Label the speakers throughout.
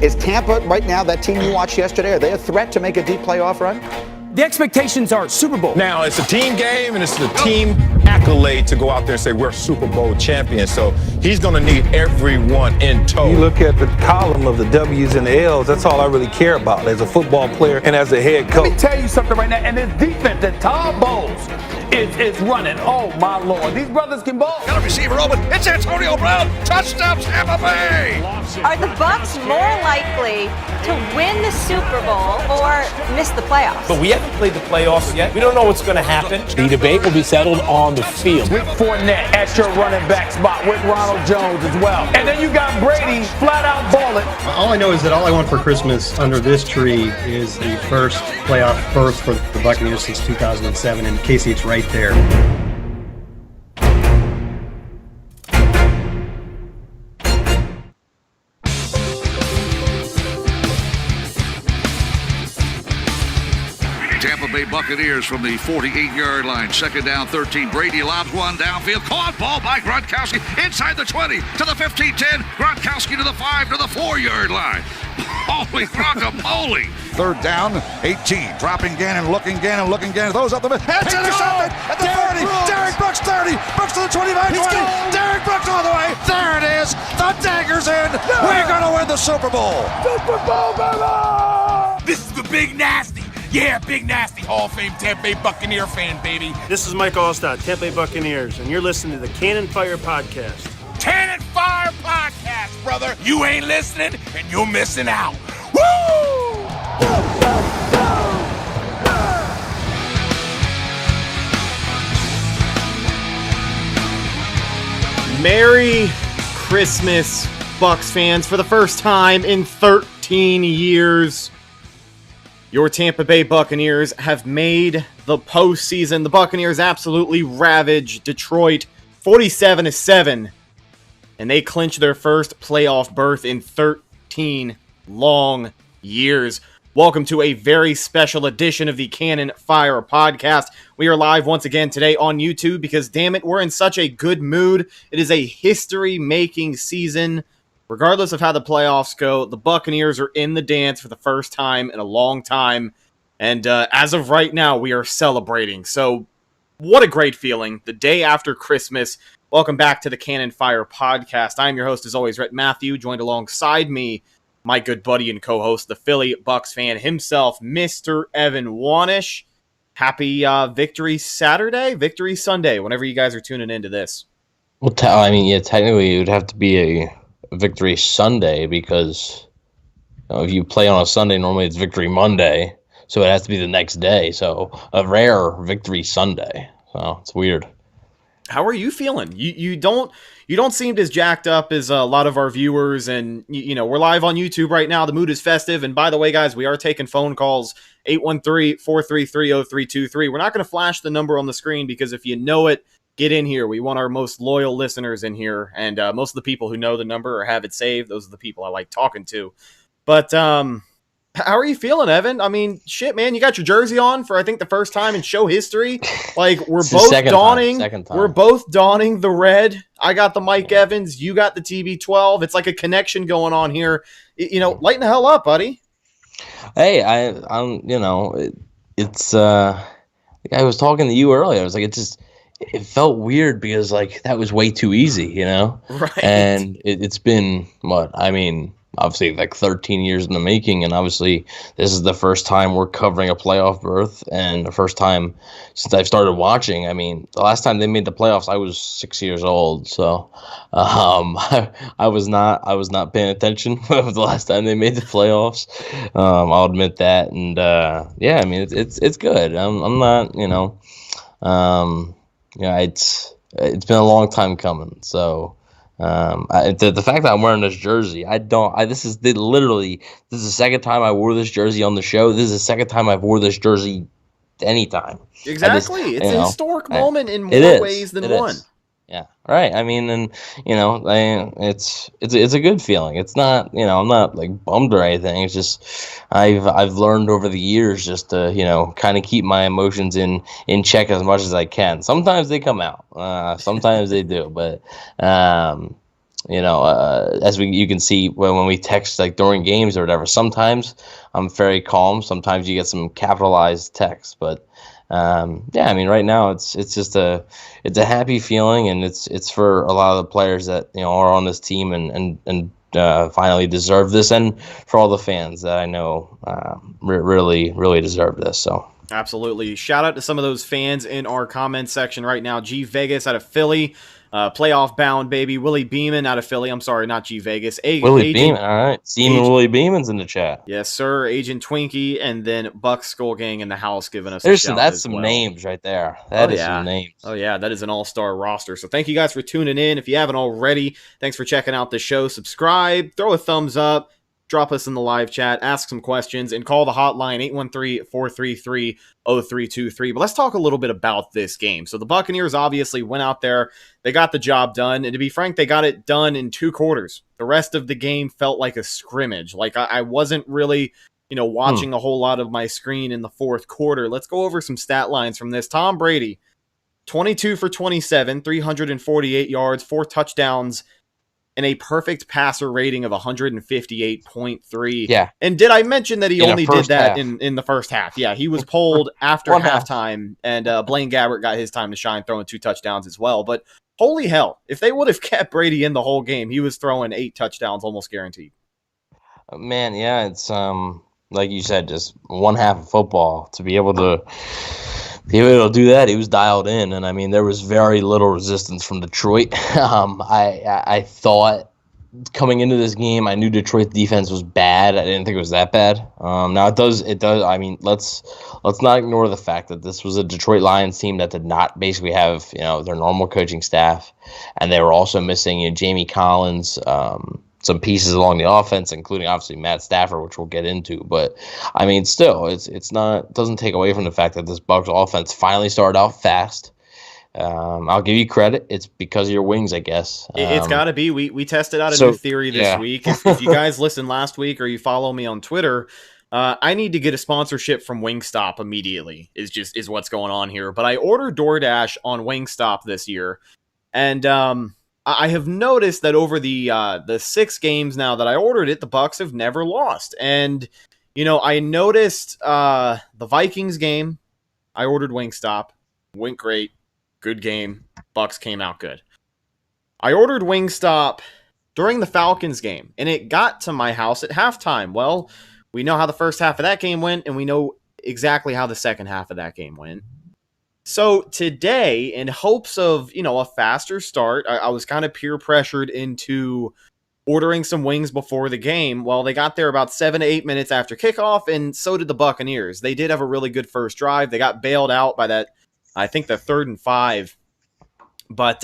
Speaker 1: Is Tampa right now, that team you watched yesterday, are they a threat to make a deep playoff run?
Speaker 2: The expectations are Super Bowl.
Speaker 3: Now, it's a team game, and it's the team accolade to go out there and say we're Super Bowl champions. So he's going to need everyone in tow.
Speaker 4: You look at the column of the W's and the L's, that's all I really care about as a football player and as a head coach.
Speaker 2: Let me tell you something right now, and this defense that Todd Bowles is running. Oh, my Lord. These brothers can ball.
Speaker 5: Got a receiver open. It's Antonio Brown. Touchdown, Tampa Bay.
Speaker 6: Are the Bucs more likely to win the Super Bowl or miss the playoffs?
Speaker 2: But we haven't played the playoffs yet. We don't know what's going to happen.
Speaker 7: The debate will be settled on the field.
Speaker 2: With Fournette at your running back spot, with Ronald Jones as well. And then you got Brady flat out balling.
Speaker 8: All I know is that all I want for Christmas under this tree is the first playoff berth for the Buccaneers since 2007, and Casey, it's right there.
Speaker 5: Tampa Bay Buccaneers from the 48-yard line. Second down, 13. Brady lobs one downfield. Caught ball by Gronkowski inside the 20 to the 15-10. Gronkowski to the 5 to the 4-yard line. Holy guacamole.
Speaker 9: Third down, 18. Dropping Gannon, looking Gannon. Those up the middle. It's intercepted at the 40. Derek Brooks 30. Brooks to the 25, 20. Derek Brooks all the way. There it is. The dagger's in. We're going to win the Super Bowl.
Speaker 2: Super Bowl, baby!
Speaker 10: This is the Big Nasty. Yeah, Big Nasty, Hall of Fame Tampa Bay Buccaneer fan, baby.
Speaker 11: This is Michael Allstott, Tampa Bay Buccaneers, and you're listening to the Cannon Fire Podcast.
Speaker 10: Cannon Fire Podcast, brother. You ain't listening, and you're missing out. Woo!
Speaker 12: Merry Christmas, Bucs fans. For the first time in 13 years, your Tampa Bay Buccaneers have made the postseason. The Buccaneers absolutely ravaged Detroit 47-7, and they clinched their first playoff berth in 13 long years. Welcome to a very special edition of the Cannon Fire Podcast. We are live once again today on YouTube because, damn it, we're in such a good mood. It is a history-making season. Regardless of how the playoffs go, the Buccaneers are in the dance for the first time in a long time. And as of right now, we are celebrating. So what a great feeling. The day after Christmas. Welcome back to the Cannon Fire Podcast. I'm your host, as always, Rhett Matthew, joined alongside me, my good buddy and co-host, the Philly Bucs fan himself, Mr. Evan Wanish. Happy Victory Saturday, Victory Sunday, whenever you guys are tuning into this.
Speaker 7: Well, technically it would have to be a Victory Sunday because if you play on a Sunday, normally it's Victory Monday, so it has to be the next day. So a rare Victory Sunday. So it's weird.
Speaker 12: How are you feeling? You don't seem as jacked up as a lot of our viewers, and you know we're live on YouTube right now. The mood is festive, and by the way, guys, we are taking phone calls 813-433-0323. We're not going to flash the number on the screen because if you know it, get in here. We want our most loyal listeners in here, and most of the people who know the number or have it saved, those are the people I like talking to. But how are you feeling, Evan? I mean, shit, man, you got your jersey on for I think the first time in show history. Like we're both donning, we're both donning the red. I got the Mike Evans, you got the TB12. It's like a connection going on here. You know, lighten the hell up, buddy.
Speaker 7: Hey, I'm you know, it's I was talking to you earlier. I was like, it felt weird because like that was way too easy, you know?
Speaker 12: Right.
Speaker 7: And it's been obviously like 13 years in the making, and obviously this is the first time we're covering a playoff berth and the first time since I've started watching. I mean, the last time they made the playoffs I was 6 years old, so I was not paying attention the last time they made the playoffs. I'll admit that. And yeah, I mean it's good. I'm not, you know, it's been a long time coming. So the fact that I'm wearing this jersey, this is the second time I wore this jersey on the show. This is the second time I've wore this jersey anytime.
Speaker 12: Exactly. It's a historic moment in more ways than one.
Speaker 7: Yeah, right. I mean, and you know, it's a good feeling. It's not, you know, I'm not like bummed or anything. It's just I've learned over the years just to, you know, kind of keep my emotions in check as much as I can. Sometimes they come out, sometimes they do, but as you can see when we text like during games or whatever, sometimes I'm very calm. Sometimes you get some capitalized text, but yeah, I mean, right now it's just a happy feeling, and it's for a lot of the players that are on this team and finally deserve this, and for all the fans that I know really deserve this. So.
Speaker 12: Absolutely. Shout out to some of those fans in our comment section right now. G Vegas out of Philly. Playoff bound, baby. Willie Beeman out of Philly. I'm sorry, not G Vegas.
Speaker 7: Willie Beeman. All right. Seaman Willie Beeman's in the chat.
Speaker 12: Yes, sir. Agent Twinkie, and then Buck Skull Gang in the house giving us
Speaker 7: that's some names right there. That is some names.
Speaker 12: Oh, yeah. That is an all-star roster. So thank you guys for tuning in. If you haven't already, thanks for checking out the show. Subscribe, throw a thumbs up. Drop us in the live chat, ask some questions, and call the hotline 813-433-0323. But let's talk a little bit about this game. So the Buccaneers obviously went out there. They got the job done. And to be frank, they got it done in 2 quarters. The rest of the game felt like a scrimmage. Like I wasn't really, watching a whole lot of my screen in the 4th quarter. Let's go over some stat lines from this. Tom Brady, 22 for 27, 348 yards, 4 touchdowns, and a perfect passer rating of 158.3.
Speaker 7: Yeah.
Speaker 12: And did I mention that he only did that in the first half? Yeah, he was pulled after halftime, and Blaine Gabbert got his time to shine, throwing 2 touchdowns as well. But holy hell, if they would have kept Brady in the whole game, he was throwing 8 touchdowns almost guaranteed.
Speaker 7: Man, yeah, it's like you said, just one half of football. To be able to do that, he was dialed in, and I mean, there was very little resistance from Detroit. I thought coming into this game, I knew Detroit's defense was bad. I didn't think it was that bad. Now it does. I mean, let's not ignore the fact that this was a Detroit Lions team that did not basically have their normal coaching staff, and they were also missing Jamie Collins. Some pieces along the offense, including obviously Matt Stafford, which we'll get into. But I mean, still, it doesn't take away from the fact that this Bucs offense finally started out fast. I'll give you credit. It's because of your wings, I guess.
Speaker 12: It's got to be. We tested out a new theory this week. If you guys listened last week or you follow me on Twitter, I need to get a sponsorship from Wingstop immediately. Is what's going on here. But I ordered DoorDash on Wingstop this year, and I have noticed that over the 6 games now that I ordered it, the Bucs have never lost. And, I noticed the Vikings game, I ordered Wingstop, went great, good game, Bucs came out good. I ordered Wingstop during the Falcons game, and it got to my house at halftime. Well, we know how the first half of that game went, and we know exactly how the second half of that game went. So today, in hopes of, a faster start, I was kind of peer pressured into ordering some wings before the game. Well, they got there about 7 to 8 minutes after kickoff, and so did the Buccaneers. They did have a really good first drive. They got bailed out by that, I think, the 3rd and 5. But,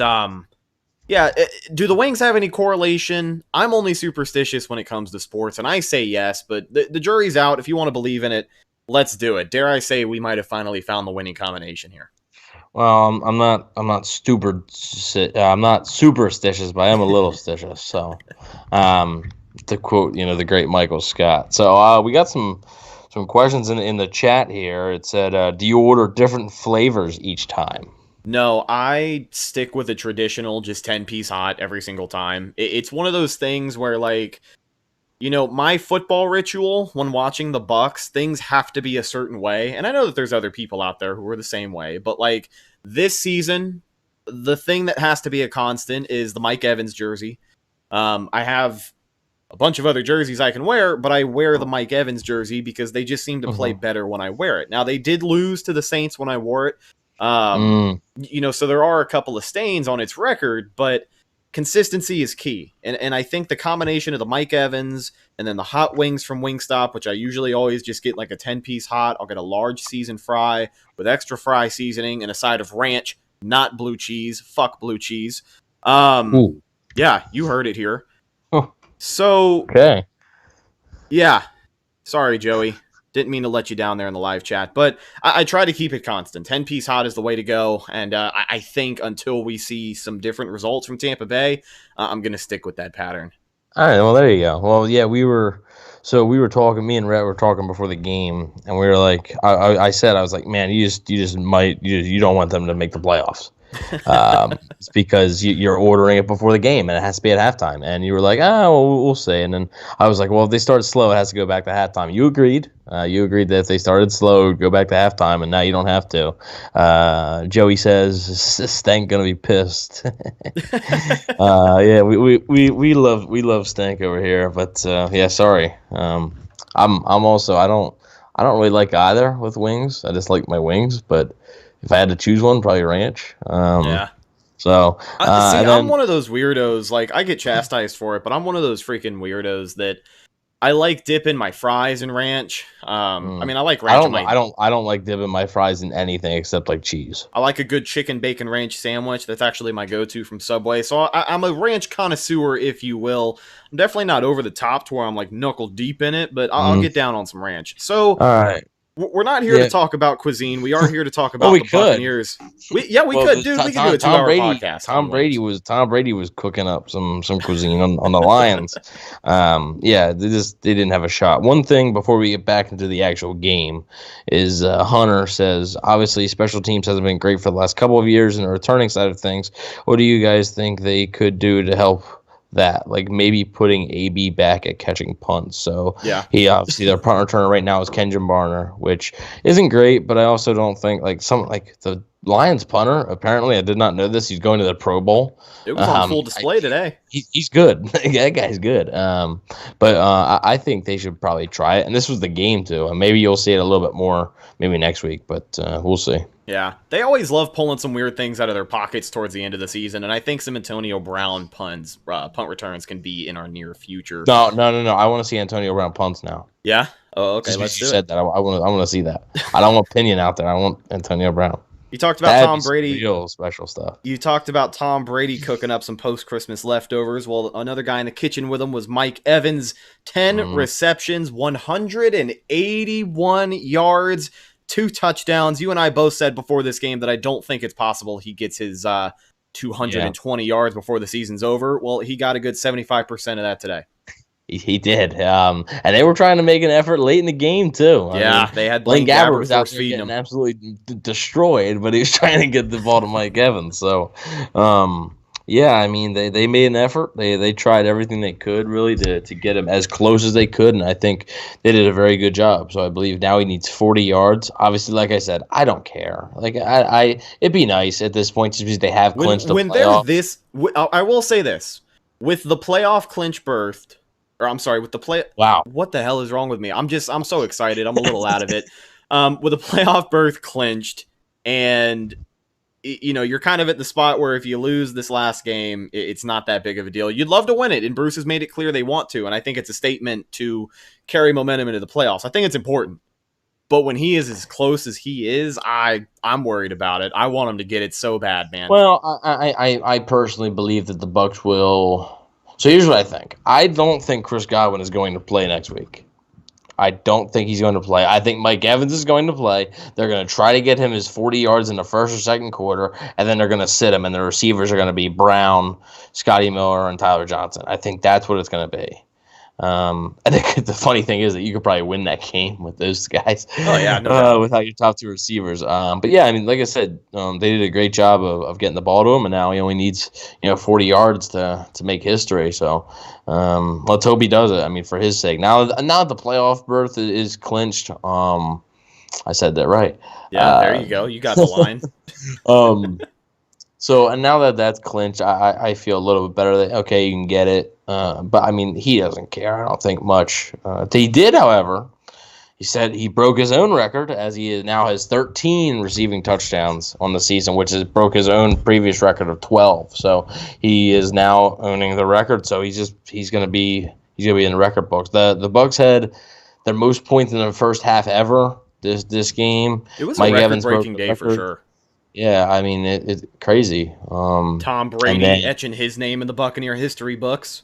Speaker 12: yeah, do the wings have any correlation? I'm only superstitious when it comes to sports, and I say yes, but the jury's out. If you want to believe in it, let's do it. Dare I say we might have finally found the winning combination here.
Speaker 7: Well, I'm not superstitious, but I am a little stitious. So, to quote, the great Michael Scott. So, we got some questions in the chat here. It said, do you order different flavors each time?
Speaker 12: No, I stick with a traditional, just 10-piece hot every single time. It's one of those things where, like, my football ritual when watching the Bucs, things have to be a certain way. And I know that there's other people out there who are the same way. But, like, this season, the thing that has to be a constant is the Mike Evans jersey. I have a bunch of other jerseys I can wear, but I wear the Mike Evans jersey because they just seem to play better when I wear it. Now, they did lose to the Saints when I wore it. So there are a couple of stains on its record, but consistency is key. And I think the combination of the Mike Evans and then the hot wings from Wingstop, which I usually always just get like a 10-piece hot. I'll get a large seasoned fry with extra fry seasoning and a side of ranch, not blue cheese. Fuck blue cheese. Yeah, you heard it here. So,
Speaker 7: okay.
Speaker 12: Yeah. Sorry, Joey. Didn't mean to let you down there in the live chat, but I try to keep it constant. 10-piece hot is the way to go, and I think until we see some different results from Tampa Bay, I'm going to stick with that pattern.
Speaker 7: All right, well, there you go. Well, yeah, we were talking, me and Rhett were talking before the game, and we were like, I said, I was like, man, you don't want them to make the playoffs. It's because you're ordering it before the game, and it has to be at halftime. And you were like, well, we'll see. And then I was like, well, if they start slow, it has to go back to halftime. You agreed. You agreed that if they started slow, go back to halftime, and now you don't have to. Joey says Stank gonna be pissed. Yeah, we love Stank over here, but yeah, sorry. I'm also I don't really like either with wings. I just like my wings, but if I had to choose one, probably ranch.
Speaker 12: Yeah.
Speaker 7: So
Speaker 12: I'm one of those weirdos. Like, I get chastised for it, but I'm one of those freaking weirdos that I like dipping my fries in ranch. I mean, I like ranch.
Speaker 7: I don't like dipping my fries in anything except like cheese.
Speaker 12: I like a good chicken bacon ranch sandwich. That's actually my go-to from Subway. So I'm a ranch connoisseur, if you will. I'm definitely not over the top to where I'm like knuckle deep in it, but I'll get down on some ranch. So
Speaker 7: all right.
Speaker 12: We're not here to talk about cuisine. We are here to talk about the Buccaneers. We could, dude. We could do a 2-hour podcast.
Speaker 7: Tom Brady was cooking up some cuisine on the Lions. Yeah, they didn't have a shot. One thing before we get back into the actual game is Hunter says, obviously special teams hasn't been great for the last couple of years in the returning side of things. What do you guys think they could do to help that? Like maybe putting AB back at catching punts. So
Speaker 12: yeah,
Speaker 7: he obviously their punt returner right now is Kenjon Barner, which isn't great, but I also don't think like the Lions punter. Apparently, I did not know this. He's going to the Pro Bowl.
Speaker 12: It was on full display today.
Speaker 7: He's good. That guy's good. But I think they should probably try it. And this was the game too. And maybe you'll see it a little bit more maybe next week, but we'll see.
Speaker 12: Yeah, they always love pulling some weird things out of their pockets towards the end of the season, and I think some Antonio Brown punt returns can be in our near future.
Speaker 7: No. I want to see Antonio Brown punts now.
Speaker 12: Yeah. Oh, okay.
Speaker 7: Let's do it. That. I want to see that. I don't want opinion out there. I want Antonio Brown.
Speaker 12: You talked about Tom Brady.
Speaker 7: Real special stuff.
Speaker 12: You talked about Tom Brady cooking up some post-Christmas leftovers. Well, another guy in the kitchen with him was Mike Evans. 10 receptions, 181 yards. 2 touchdowns. You and I both said before this game that I don't think it's possible he gets his 220 yards before the season's over. Well, he got a good 75% of that today.
Speaker 7: He did. And they were trying to make an effort late in the game, too.
Speaker 12: I mean, they had Blaine Gabbert
Speaker 7: was out there getting absolutely destroyed, but he was trying to get the ball to Mike Evans. So, yeah, I mean, they made an effort. They tried everything they could, really, to get him as close as they could, and I think they did a very good job. So I believe now he needs 40 yards. Obviously, like I said, I don't care. Like it'd be nice at this point just because they have clinched the playoff.
Speaker 12: I will say this. With the playoff clinch berthed, or I'm sorry, with the play.
Speaker 7: Wow.
Speaker 12: What the hell is wrong with me? I'm so excited. I'm a little out of it. With a playoff berth clinched, and you're kind of at the spot where if you lose this last game, it's not that big of a deal. You'd love to win it, and Bruce has made it clear they want to, and I think it's a statement to carry momentum into the playoffs. I think it's important. But when he is as close as he is, I'm worried about it. I want him to get it so bad, man.
Speaker 7: Well, I personally believe that the Bucs will. So here's what I think. I don't think Chris Godwin is going to play next week. I don't think he's going to play. I think Mike Evans is going to play. They're going to try to get him his 40 yards in the first or second quarter, and then they're going to sit him, and the receivers are going to be Brown, Scotty Miller, and Tyler Johnson. I think that's what it's going to be. I think the funny thing is that you could probably win that game with those guys.
Speaker 12: Oh, yeah, no doubt.
Speaker 7: Without your top 2 receivers. But yeah, I mean, like I said, they did a great job of getting the ball to him, and now he only needs 40 yards to make history. So let's hope he does it. I mean, for his sake. Now the playoff berth is clinched. I said that right.
Speaker 12: Yeah, there you go. You got the line.
Speaker 7: So, and now that that's clinched, I feel a little bit better that, okay, you can get it. But, I mean, he doesn't care, I don't think, much. He did, however. He said he broke his own record as he now has 13 receiving touchdowns on the season, which broke his own previous record of 12. So he is now owning the record. So he's going to be in the record books. The Bucs had their most points in the first half ever this game.
Speaker 12: It was a record-breaking day for sure.
Speaker 7: Yeah, I mean, it's crazy.
Speaker 12: Tom Brady etching his name in the Buccaneer history books.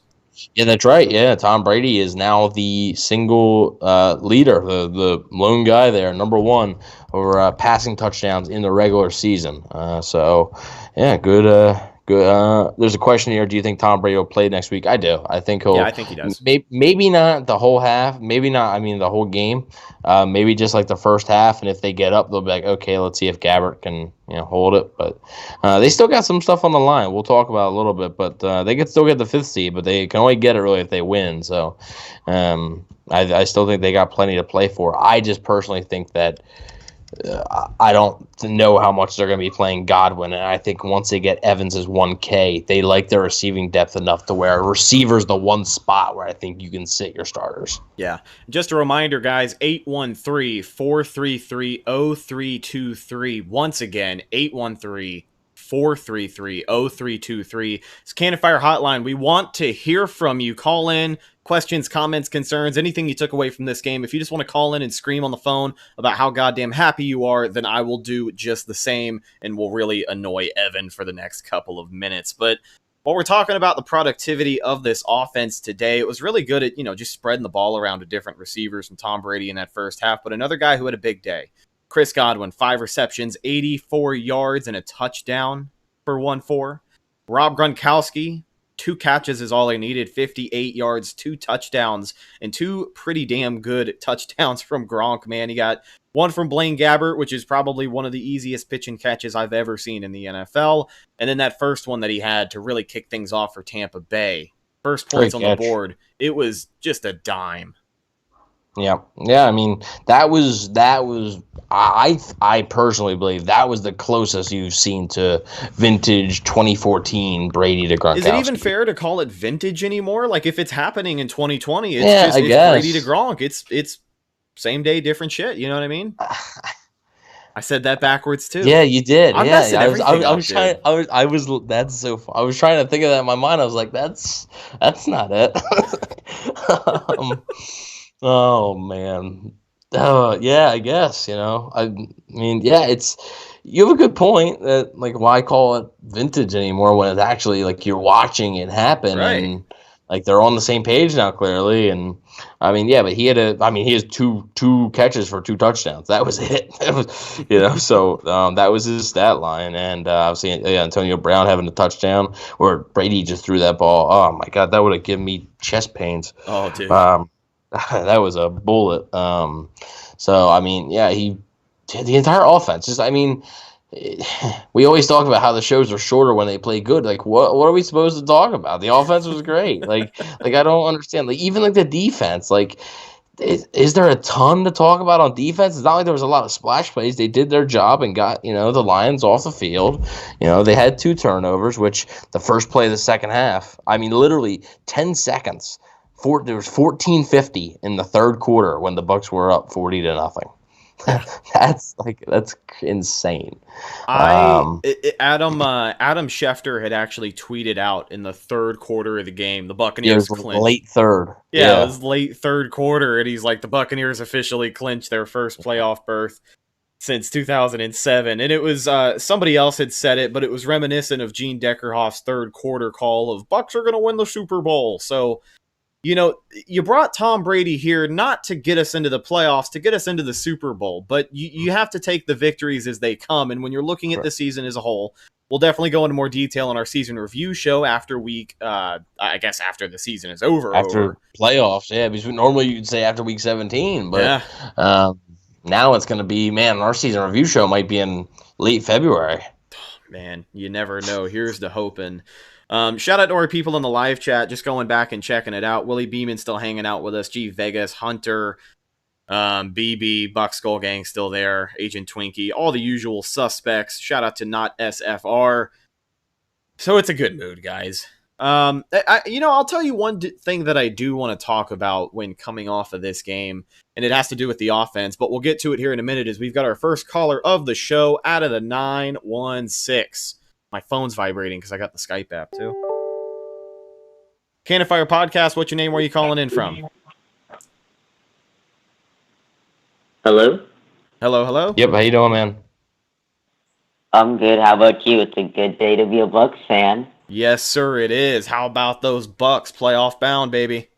Speaker 7: Yeah, that's right. Yeah, Tom Brady is now the single leader, the lone guy there, number 1 over passing touchdowns in the regular season. So, yeah, good Good. There's a question here. Do you think Tom Brady will play next week? I do. I think he'll.
Speaker 12: Yeah, I think he does.
Speaker 7: Maybe not the whole half. Maybe not. I mean, the whole game. Maybe just like the first half. And if they get up, they'll be like, okay, let's see if Gabbert can hold it. But they still got some stuff on the line. We'll talk about it a little bit. But they can still get the 5th seed, but they can only get it really if they win. So I still think they got plenty to play for. I just personally think that. I don't know how much they're going to be playing Godwin, and I think once they get Evans' 1K, they like their receiving depth enough to where receiver's the one spot where I think you can sit your starters.
Speaker 12: Yeah. Just a reminder, guys, 813-433-0323. Once again, 813-433-0323. It's Cannon Fire Hotline. We want to hear from you. Call in. Questions, comments, concerns, anything you took away from this game. If you just want to call in and scream on the phone about how goddamn happy you are, then I will do just the same and will really annoy Evan for the next couple of minutes. But while we're talking about the productivity of this offense today, it was really good at, just spreading the ball around to different receivers from Tom Brady in that first half. But another guy who had a big day, Chris Godwin, 5 receptions, 84 yards, and a touchdown for 1-4. Rob Gronkowski, 2 catches is all he needed, 58 yards, 2 touchdowns, and 2 pretty damn good touchdowns from Gronk, man. He got one from Blaine Gabbert, which is probably one of the easiest pitch and catches I've ever seen in the NFL. And then that first one that he had to really kick things off for Tampa Bay. First points on the board. It was just a dime.
Speaker 7: Yeah. I mean, that was. I personally believe that was the closest you've seen to vintage 2014 Brady to Gronkowski.
Speaker 12: Is it even fair to call it vintage anymore? Like, if it's happening in 2020, it's
Speaker 7: it's
Speaker 12: Brady to Gronk. It's same day, different shit. You know what I mean? I said that backwards too.
Speaker 7: Yeah, you did.
Speaker 12: I'm
Speaker 7: I was trying to think of that in my mind. I was like, that's not it. Oh man. Yeah, I guess, I mean, yeah, you have a good point that, like, why call it vintage anymore when it's actually, like, you're watching it happen, right? And, like, they're on the same page now, clearly, and, I mean, yeah, but he has two catches for 2 touchdowns. That was it. So that was his stat line, and obviously, Antonio Brown having a touchdown, or Brady just threw that ball. Oh, my God, that would have given me chest pains.
Speaker 12: Oh, dude.
Speaker 7: That was a bullet. So I mean, yeah, the entire offense. Just, I mean, we always talk about how the shows are shorter when they play good. Like, what are we supposed to talk about? The offense was great. Like I don't understand. Like, even like the defense. Like, is there a ton to talk about on defense? It's not like there was a lot of splash plays. They did their job and got the Lions off the field. They had 2 turnovers, which the first play of the second half. I mean, literally 10 seconds. There was 14:50 in the third quarter when the Bucs were up 40-0. That's insane.
Speaker 12: Adam Schefter had actually tweeted out in the third quarter of the game, the Buccaneers clinched.
Speaker 7: Late third.
Speaker 12: Yeah, it was late third quarter, and he's like, the Buccaneers officially clinched their first playoff berth since 2007. And it was somebody else had said it, but it was reminiscent of Gene Deckerhoff's third quarter call of Bucs are going to win the Super Bowl. So, you brought Tom Brady here not to get us into the playoffs, to get us into the Super Bowl, but you have to take the victories as they come. And when you're looking at the season as a whole, we'll definitely go into more detail in our season review show after after the season is over.
Speaker 7: After playoffs, yeah, because normally you'd say after week 17, but now it's going to be, our season review show might be in late February.
Speaker 12: Man, you never know. Here's the hoping. Shout out to our people in the live chat, just going back and checking it out. Willie Beeman still hanging out with us. G Vegas, Hunter, BB, Buck Skull Gang still there. Agent Twinkie, all the usual suspects. Shout out to Not SFR. So it's a good mood, guys. I'll tell you one thing that I do want to talk about when coming off of this game, and it has to do with the offense, but we'll get to it here in a minute, is we've got our first caller of the show out of the 916. My phone's vibrating because I got the Skype app, too. Cannon Fire Podcast, what's your name? Where are you calling in from?
Speaker 13: Hello?
Speaker 12: Hello?
Speaker 7: Yep, how you doing, man?
Speaker 13: I'm good. How about you? It's a good day to be a Bucs fan.
Speaker 12: Yes, sir, it is. How about those Bucs? Playoff bound, baby.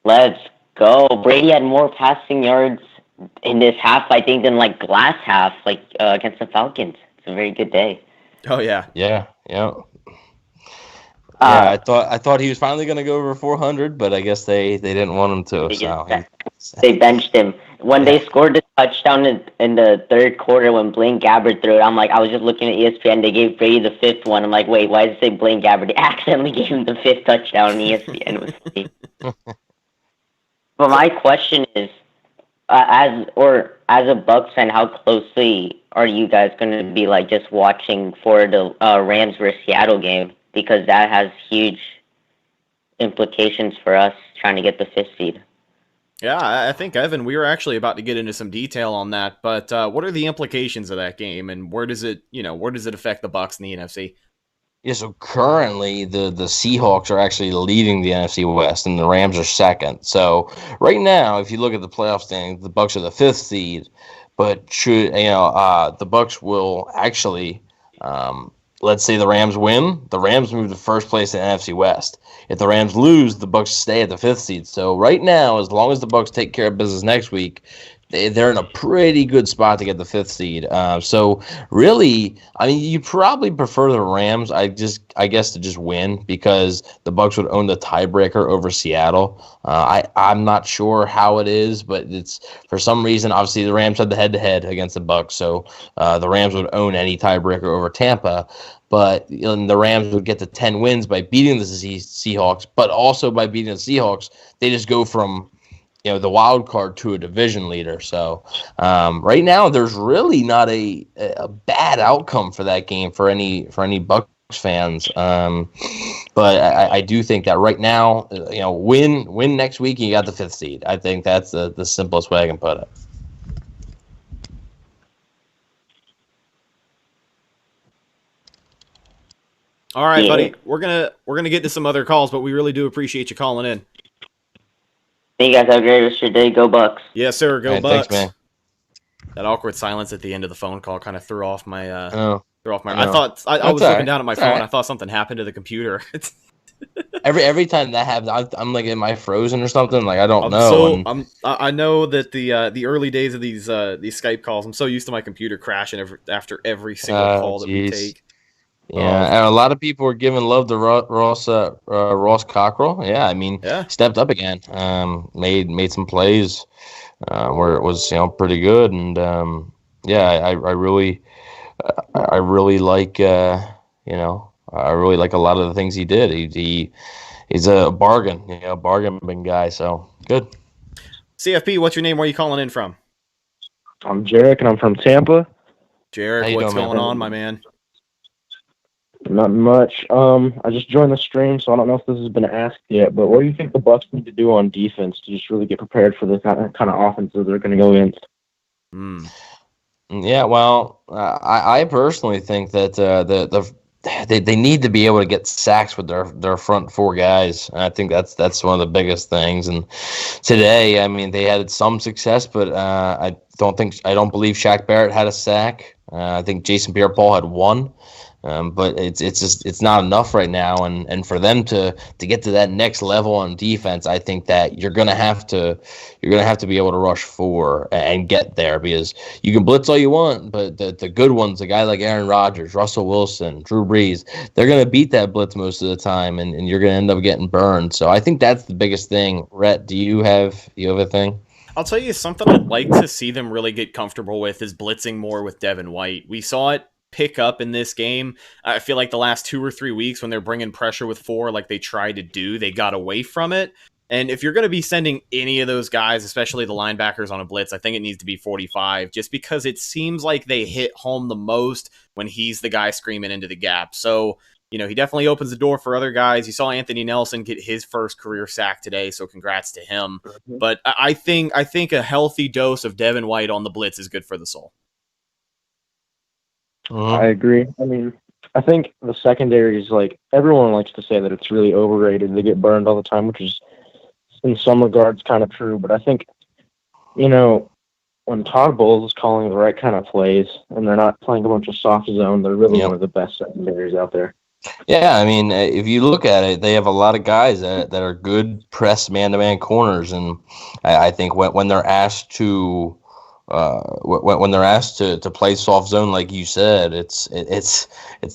Speaker 13: Let's go. Brady had more passing yards in this half, I think, than last half, against the Falcons. It's a very good day.
Speaker 12: Oh, yeah.
Speaker 7: Yeah. Yeah. I thought he was finally going to go over 400, but I guess they didn't want him to.
Speaker 13: They benched him when they scored the touchdown in the third quarter when Blaine Gabbert threw it. I was just looking at ESPN. They gave Brady the fifth one. I'm like, wait, why does it say Blaine Gabbert? They accidentally gave him the fifth touchdown on ESPN. But my question is, as a Bucs fan, how closely are you guys going to be just watching for the Rams versus Seattle game? Because that has huge implications for us trying to get the fifth seed.
Speaker 12: Yeah, I think, Evan, we were actually about to get into some detail on that, but what are the implications of that game, and where does it affect the Bucs in the NFC?
Speaker 7: Yeah, so currently the Seahawks are actually leading the NFC West, and the Rams are second. So right now, if you look at the playoff standings, the Bucs are the fifth seed, but the Bucs will actually. Let's say the Rams win, the Rams move to first place in the NFC West. If the Rams lose, the Bucs stay at the fifth seed. So right now, as long as the Bucs take care of business next week, they're in a pretty good spot to get the fifth seed. So really, you probably prefer the Rams, I guess, to just win because the Bucs would own the tiebreaker over Seattle. I'm not sure how it is, but it's for some reason. Obviously, the Rams had the head-to-head against the Bucs, so the Rams would own any tiebreaker over Tampa. But the Rams would get to 10 wins by beating the Seahawks, but also by beating the Seahawks, they just go from the wild card to a division leader. So right now, there's really not a bad outcome for that game for any Bucs fans. But I do think that right now, win next week and you got the fifth seed. I think that's the simplest way I can put it.
Speaker 12: All right, buddy. We're gonna get to some other calls, but we really do appreciate you calling in.
Speaker 13: Hey guys, have a great rest of your day. Go Bucs.
Speaker 12: Yes, sir. Go Bucs.
Speaker 7: Thanks, man.
Speaker 12: That awkward silence at the end of the phone call kind of threw off my. I
Speaker 7: thought
Speaker 12: I was looking down at my phone. Right. I thought something happened to the computer.
Speaker 7: every time that happens, I'm like, am I frozen or something? Like I don't know.
Speaker 12: So I know that the early days of these Skype calls, I'm so used to my computer crashing after every single call that we take.
Speaker 7: Yeah, and a lot of people were giving love to Ross Cockrell. Yeah, stepped up again. Made some plays where it was pretty good, and I really like I really like a lot of the things he did. He's a bargain bin guy. So good.
Speaker 12: CFP, what's your name? Where are you calling in from?
Speaker 14: I'm Jarek, and I'm from Tampa.
Speaker 12: Jarek, what's going on, my man?
Speaker 14: Not much. I just joined the stream, so I don't know if this has been asked yet, but what do you think the Bucs need to do on defense to just really get prepared for the kind of offenses they're going to go against?
Speaker 7: Yeah, well, I personally think that they need to be able to get sacks with their front four guys. And I think that's one of the biggest things. And today, they had some success, but I don't believe Shaq Barrett had a sack. I think Jason Pierre-Paul had one. But it's not enough right now, and for them to get to that next level on defense, I think that you're gonna have to be able to rush four and get there, because you can blitz all you want, but the good ones, a guy like Aaron Rodgers, Russell Wilson, Drew Brees, they're gonna beat that blitz most of the time, and you're gonna end up getting burned. So I think that's the biggest thing. Rhett, do you have a thing?
Speaker 12: I'll tell you something I'd like to see them really get comfortable with is blitzing more with Devin White. We saw it pick up in this game. I feel like the last 2 or 3 weeks when they're bringing pressure with four like they tried to do, they got away from it. And if you're going to be sending any of those guys, especially the linebackers on a blitz, I think it needs to be 45, just because it seems like they hit home the most when he's the guy screaming into the gap. So, he definitely opens the door for other guys. You saw Anthony Nelson get his first career sack today, so congrats to him. But I think a healthy dose of Devin White on the blitz is good for the soul.
Speaker 14: I agree. I think the secondary is everyone likes to say that it's really overrated. They get burned all the time, which is in some regards kind of true. But I think, when Todd Bowles is calling the right kind of plays and they're not playing a bunch of soft zone, they're really one of the best secondaries out there.
Speaker 7: Yeah, if you look at it, they have a lot of guys that are good press man-to-man corners, and I think when they're asked to when they're asked to play soft zone, like you said, it's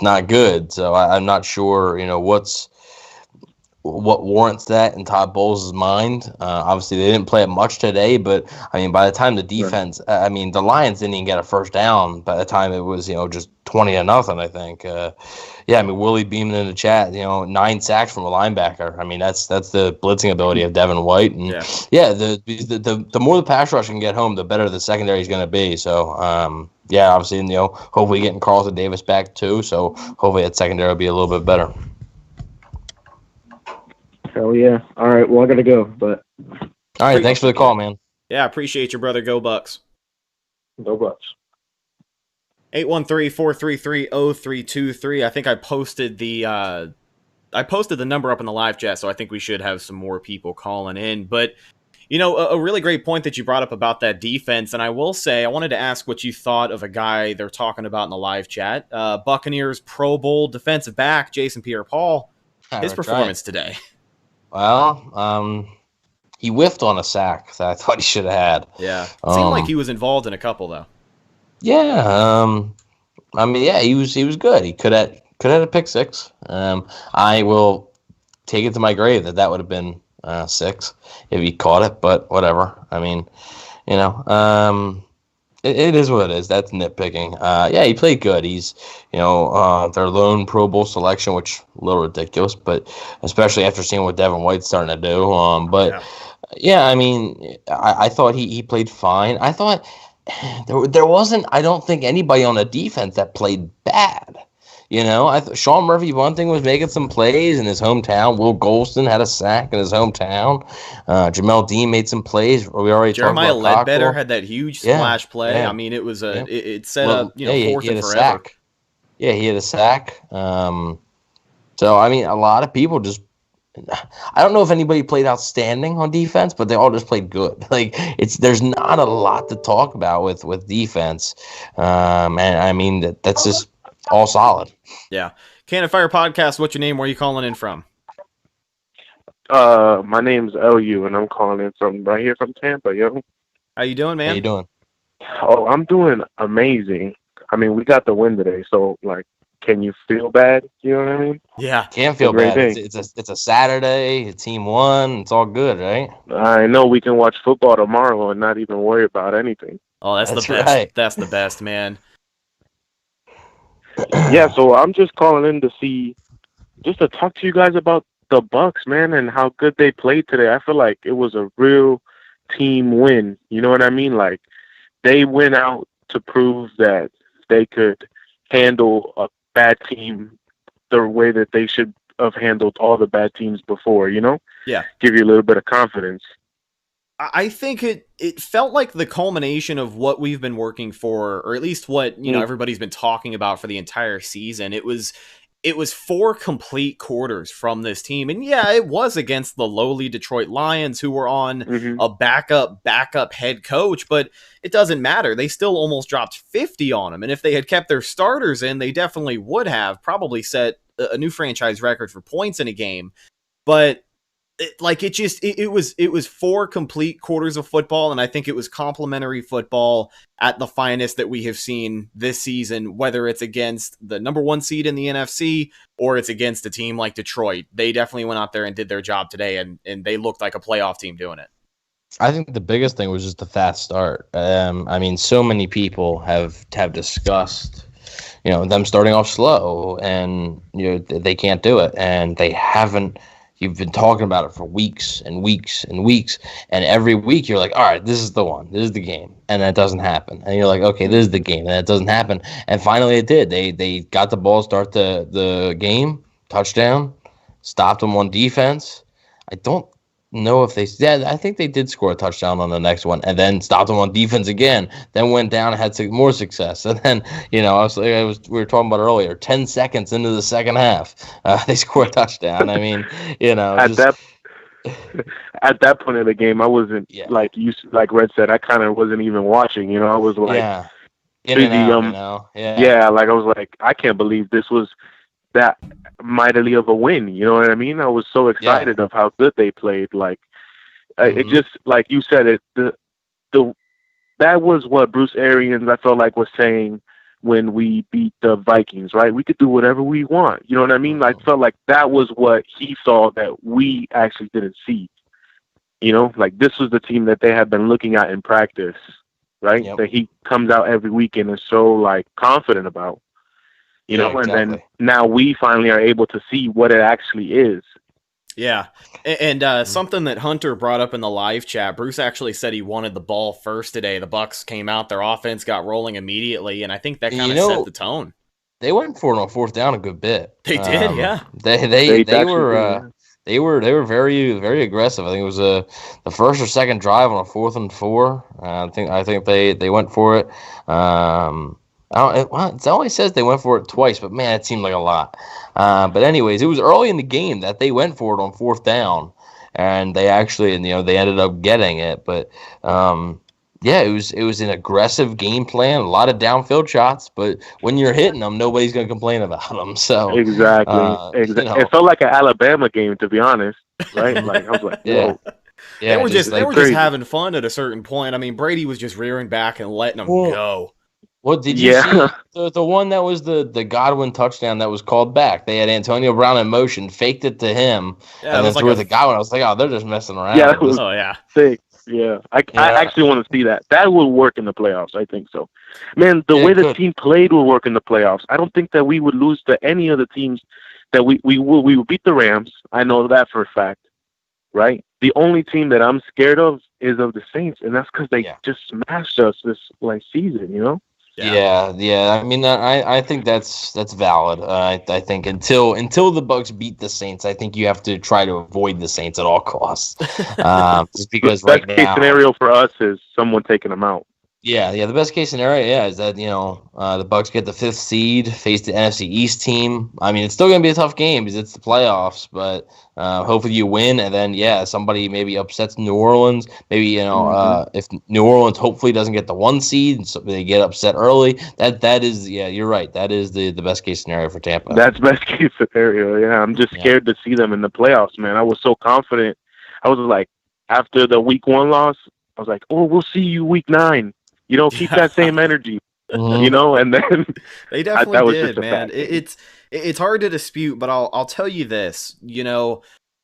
Speaker 7: not good. So I'm not sure, what warrants that in Todd Bowles' mind. Obviously, they didn't play it much today, but I mean, by the time the defense, the Lions didn't even get a first down. By the time it was, just 20-0, I think. Willie beamed in the chat, 9 sacks from a linebacker. I mean, that's the blitzing ability of Devin White, and the more the pass rush can get home, the better the secondary is going to be. So, obviously, hopefully getting Carlton Davis back too. So hopefully that secondary will be a little bit better.
Speaker 14: Hell yeah. All right, well, I got to go, but...
Speaker 7: All right, thanks for the call, man.
Speaker 12: Yeah, appreciate your brother. Go Bucks.
Speaker 14: Go Bucks.
Speaker 12: 813-433-0323. I think I posted the number up in the live chat, so I think we should have some more people calling in. But, a really great point that you brought up about that defense, and I will say, I wanted to ask what you thought of a guy they're talking about in the live chat. Buccaneers Pro Bowl defensive back, Jason Pierre-Paul, his performance today.
Speaker 7: Well, he whiffed on a sack that I thought he should have had.
Speaker 12: Yeah. It seemed like he was involved in a couple, though.
Speaker 7: Yeah. He was good. He could have a pick six. I will take it to my grave that would have been 6 if he caught it, but whatever. I mean, it is what it is. That's nitpicking. He played good. He's, their lone Pro Bowl selection, which a little ridiculous, but especially after seeing what Devin White's starting to do. I thought he played fine. I thought there wasn't, I don't think, anybody on the defense that played bad. I thought Sean Murphy-Bunting was making some plays in his hometown. Will Golston had a sack in his hometown. Jamel Dean made some plays. We already
Speaker 12: Jeremiah
Speaker 7: talked about
Speaker 12: Ledbetter
Speaker 7: Cockrell.
Speaker 12: had that huge splash play.
Speaker 7: Yeah.
Speaker 12: I mean, it was it set up fourth
Speaker 7: he had
Speaker 12: and
Speaker 7: a
Speaker 12: forever.
Speaker 7: sack. Yeah, he had a sack. A lot of people just. I don't know if anybody played outstanding on defense, but they all just played good. There's not a lot to talk about with defense, that's just all solid.
Speaker 12: Yeah. Cannon Fire Podcast, what's your name? Where are you calling in from?
Speaker 15: My name's LU, and I'm calling in from right here from Tampa, yo.
Speaker 12: How you doing, man?
Speaker 7: How you doing?
Speaker 15: Oh, I'm doing amazing. I mean, we got the win today, so, can you feel bad? You know what I mean?
Speaker 12: Yeah.
Speaker 7: Can't feel bad. It's a Saturday. The team won. It's all good, right?
Speaker 15: I know we can watch football tomorrow and not even worry about anything.
Speaker 12: Oh, that's the best.
Speaker 7: Right.
Speaker 12: That's the best, man.
Speaker 15: Yeah, so I'm just calling in to talk to you guys about the Bucks, man, and how good they played today. I feel like it was a real team win. You know what I mean? They went out to prove that they could handle a bad team the way that they should have handled all the bad teams before,
Speaker 12: Yeah.
Speaker 15: Give you a little bit of confidence.
Speaker 12: I think it felt like the culmination of what we've been working for, or at least what, everybody's been talking about for the entire season. It was 4 complete quarters from this team. And yeah, it was against the lowly Detroit Lions, who were on a backup head coach, but it doesn't matter. They still almost dropped 50 on them. And if they had kept their starters in, they definitely would have probably set a new franchise record for points in a game. But it was 4 complete quarters of football, and I think it was complimentary football at the finest that we have seen this season, whether it's against the number 1 seed in the NFC or it's against a team like Detroit. They definitely went out there and did their job today, and they looked like a playoff team doing it.
Speaker 7: I think the biggest thing was just the fast start. So many people have discussed, them starting off slow, and they can't do it, and they haven't. You've been talking about it for weeks and weeks and weeks, and every week you're like, all right, this is the one. This is the game. And that doesn't happen. And you're like, okay, this is the game. And that doesn't happen. And finally it did. They got the ball, start the game, touchdown, stopped them on defense. I don't know if I think they did score a touchdown on the next one, and then stopped them on defense again, then went down and had more success. And then, we were talking about earlier, 10 seconds into the second half, they scored a touchdown. At
Speaker 15: that point of the game, I wasn't like Red said, I kind of wasn't even watching, I was like, I was like, I can't believe this was that mightily of a win. You know what I mean? I was so excited of how good they played. It just, like you said, the that was what Bruce Arians, I felt like, was saying when we beat the Vikings, right? We could do whatever we want. You know what I mean? I felt like that was what he saw that we actually didn't see. You know, like this was the team that they had been looking at in practice, right?
Speaker 7: Yep.
Speaker 15: That he comes out every week and is so like confident about, you know,
Speaker 7: exactly.
Speaker 15: and then now we finally are able to see what it actually is.
Speaker 12: Yeah, and something that Hunter brought up in the live chat, Bruce actually said he wanted the ball first today. The Bucs came out, their offense got rolling immediately, and I think that kind of set the tone.
Speaker 7: They went for it on fourth down a good bit.
Speaker 12: They did, yeah.
Speaker 7: They were very, very aggressive. I think it was the first or second drive on a 4th and 4. I think they went for it. It always says they went for it twice, but man, it seemed like a lot. But anyways, it was early in the game that they went for it on 4th down, and they actually, they ended up getting it. But it was an aggressive game plan, a lot of downfield shots. But when you're hitting them, nobody's going to complain about them. So
Speaker 15: exactly. It felt like an Alabama game, to be honest. Right? Like I was like,
Speaker 7: yeah.
Speaker 12: They were just having fun at a certain point. I mean, Brady was just rearing back and letting them go.
Speaker 7: What did you see? The one that was the Godwin touchdown that was called back. They had Antonio Brown in motion, faked it to him, and then threw it to Godwin. I was like, oh, they're just messing around.
Speaker 15: Yeah, that was sick. Yeah. I actually want to see that. That will work in the playoffs. I think so. Man, the way the team played will work in the playoffs. I don't think that we would lose to any of the teams that we would beat the Rams. I know that for a fact. Right? The only team that I'm scared of is of the Saints, and that's because they just smashed us this season, you know?
Speaker 7: Yeah. I mean, I think that's valid. I think until the Bucs beat the Saints, I think you have to try to avoid the Saints at all costs. Just because
Speaker 15: the best case scenario for us is someone taking them out.
Speaker 7: Yeah. The best case scenario, is that the Bucs get the 5th seed, face the NFC East team. I mean, it's still going to be a tough game because it's the playoffs, but hopefully you win, and then somebody maybe upsets New Orleans. Maybe if New Orleans hopefully doesn't get the 1 seed, and so they get upset early. That is you're right. That is the best case scenario for Tampa.
Speaker 15: That's best case scenario. Yeah, I'm just scared to see them in the playoffs, man. I was so confident. I was like, after the week 1 loss, I was like, oh, we'll see you week 9. Keep that same energy, and then
Speaker 12: they definitely did, man. It's hard to dispute, but I'll tell you this,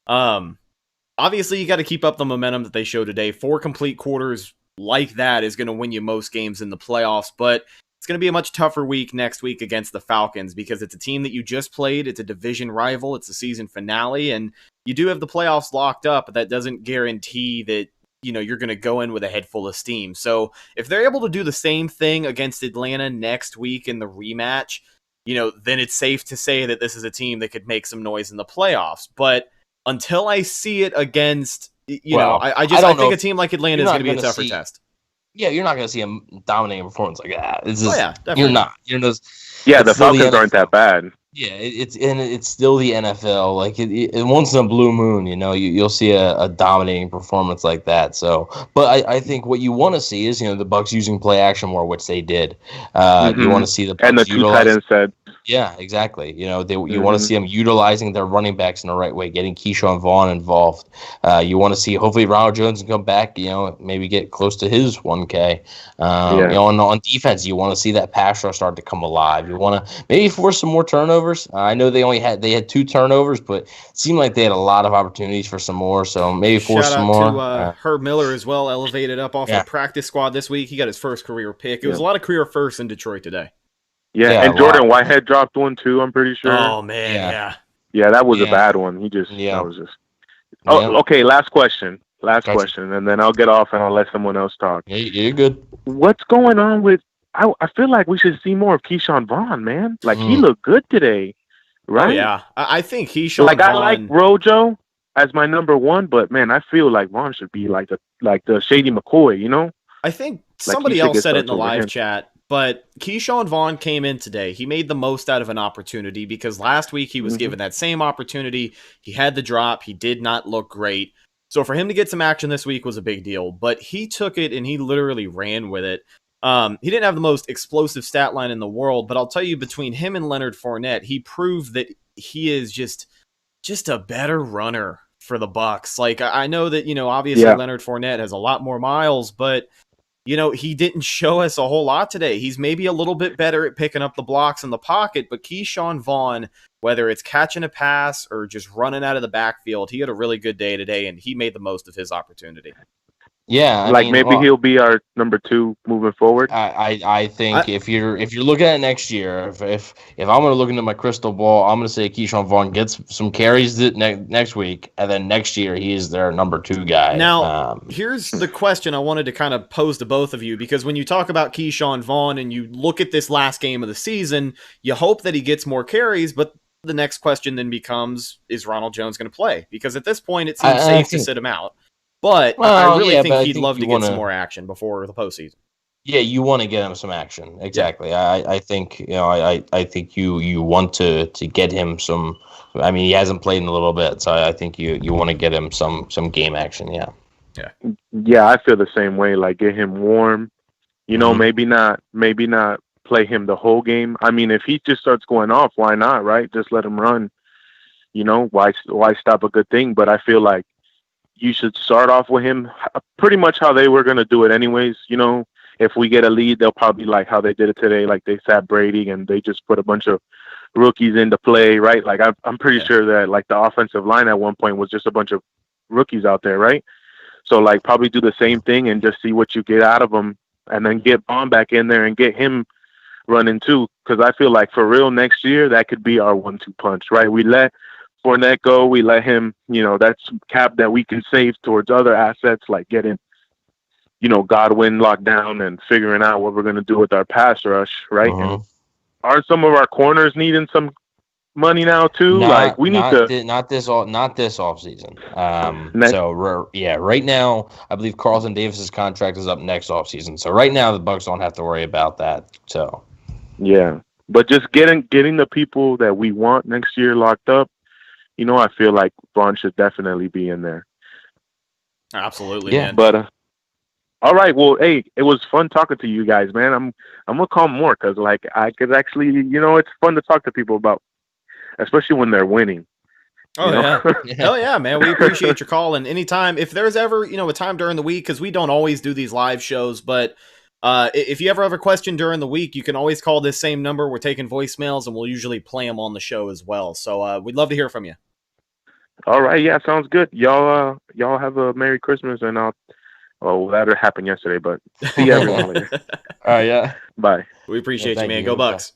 Speaker 12: obviously you got to keep up the momentum that they showed today. 4 complete quarters like that is going to win you most games in the playoffs, but it's going to be a much tougher week next week against the Falcons because it's a team that you just played. It's a division rival. It's a season finale, and you do have the playoffs locked up, but that doesn't guarantee that you're going to go in with a head full of steam. So if they're able to do the same thing against Atlanta next week in the rematch, then it's safe to say that this is a team that could make some noise in the playoffs. But until I see it against, I think a team like Atlanta is going to be a tougher test.
Speaker 7: Yeah, you're not going to see a dominating performance like that. It's just,
Speaker 12: definitely.
Speaker 7: You're not.
Speaker 15: The Falcons aren't that bad.
Speaker 7: Yeah, it's still the NFL. Like once in a blue moon, you'll see a dominating performance like that. So, but I think what you want to see is the Bucs using play action more, which they did. You want to see the Bucs
Speaker 15: and the 2 tight ends said.
Speaker 7: Yeah, exactly. You want to see them utilizing their running backs in the right way, getting Keyshawn Vaughn involved. You want to see hopefully Ronald Jones can come back. Maybe get close to his 1K. On defense, you want to see that pass rush start to come alive. You want to maybe force some more turnovers. I know they had 2 turnovers, but it seemed like they had a lot of opportunities for some more. So maybe force some more.
Speaker 12: Shout out to Herb Miller as well, elevated up off the practice squad this week. He got his first career pick. It was a lot of career firsts in Detroit today.
Speaker 15: Yeah, and Jordan Whitehead dropped one too, I'm pretty sure.
Speaker 12: Oh, man,
Speaker 15: Yeah, that was a bad one. That was just... Oh, okay, last question, and then I'll get off and I'll let someone else talk.
Speaker 7: Yeah, you're good.
Speaker 15: What's going on with... I feel like we should see more of Keyshawn Vaughn, man. Like, he looked good today, right?
Speaker 12: Oh, yeah. I think Keyshawn Vaughn...
Speaker 15: I like Rojo as my number 1, but, man, I feel like Vaughn should be like the Shady McCoy,
Speaker 12: I think somebody else said it in the live chat. But Keyshawn Vaughn came in today. He made the most out of an opportunity because last week he was given that same opportunity. He had the drop. He did not look great. So for him to get some action this week was a big deal. But he took it and he literally ran with it. He didn't have the most explosive stat line in the world, but I'll tell you, between him and Leonard Fournette, he proved that he is just a better runner for the Bucs. Like, I know that, obviously Leonard Fournette has a lot more miles, but he didn't show us a whole lot today. He's maybe a little bit better at picking up the blocks in the pocket, but Keyshawn Vaughn, whether it's catching a pass or just running out of the backfield, he had a really good day today, and he made the most of his opportunity.
Speaker 7: Yeah,
Speaker 15: maybe he'll be our number 2 moving forward.
Speaker 7: I think if you're looking at next year, if I'm going to look into my crystal ball, I'm going to say Keyshawn Vaughn gets some carries next week, and then next year he is their number 2 guy.
Speaker 12: Now, here's the question I wanted to kind of pose to both of you, because when you talk about Keyshawn Vaughn and you look at this last game of the season, you hope that he gets more carries, but the next question then becomes, is Ronald Jones going to play? Because at this point, it seems safe to sit him out. But I really think he'd love to get some more action before the postseason.
Speaker 7: Yeah, you want to get him some action. Exactly. Yeah. I think I think you want to get him some. I mean, he hasn't played in a little bit, so I think you want to get him some game action. Yeah.
Speaker 15: Yeah, I feel the same way. Like, get him warm. Maybe not play him the whole game. I mean, if he just starts going off, why not? Right? Just let him run. Why stop a good thing? But I feel like you should start off with him pretty much how they were going to do it anyways. If we get a lead, they'll probably like how they did it today. Like, they sat Brady and they just put a bunch of rookies into play, right? Like, I'm pretty sure that, like, the offensive line at one point was just a bunch of rookies out there, right? So, like, probably do the same thing and just see what you get out of them, and then get Bond back in there and get him running too. Because I feel like for real next year, that could be our 1-2 punch, right? We let Fournette go, we let him, that's cap that we can save towards other assets, like getting, Godwin locked down and figuring out what we're going to do with our pass rush, right? And aren't some of our corners needing some money now too?
Speaker 7: Not this offseason. Right now, I believe Carlton Davis's contract is up next offseason. So right now, the Bucs don't have to worry about that. So
Speaker 15: yeah, but just getting the people that we want next year locked up. I feel like Vaughn should definitely be in there.
Speaker 12: Absolutely,
Speaker 15: yeah.
Speaker 12: Man.
Speaker 15: But all right, well, hey, it was fun talking to you guys, man. I'm gonna call more because, like, I could actually, it's fun to talk to people about, especially when they're winning.
Speaker 12: Oh yeah, hell yeah, man. We appreciate your call, and anytime if there's ever a time during the week, because we don't always do these live shows, but if you ever have a question during the week, you can always call this same number. We're taking voicemails, and we'll usually play them on the show as well. So we'd love to hear from you.
Speaker 15: All right, yeah, sounds good. Y'all have a Merry Christmas, and that happened yesterday, but see everyone later.
Speaker 7: All right, yeah.
Speaker 15: Bye.
Speaker 12: We appreciate you, man. Go Bucs.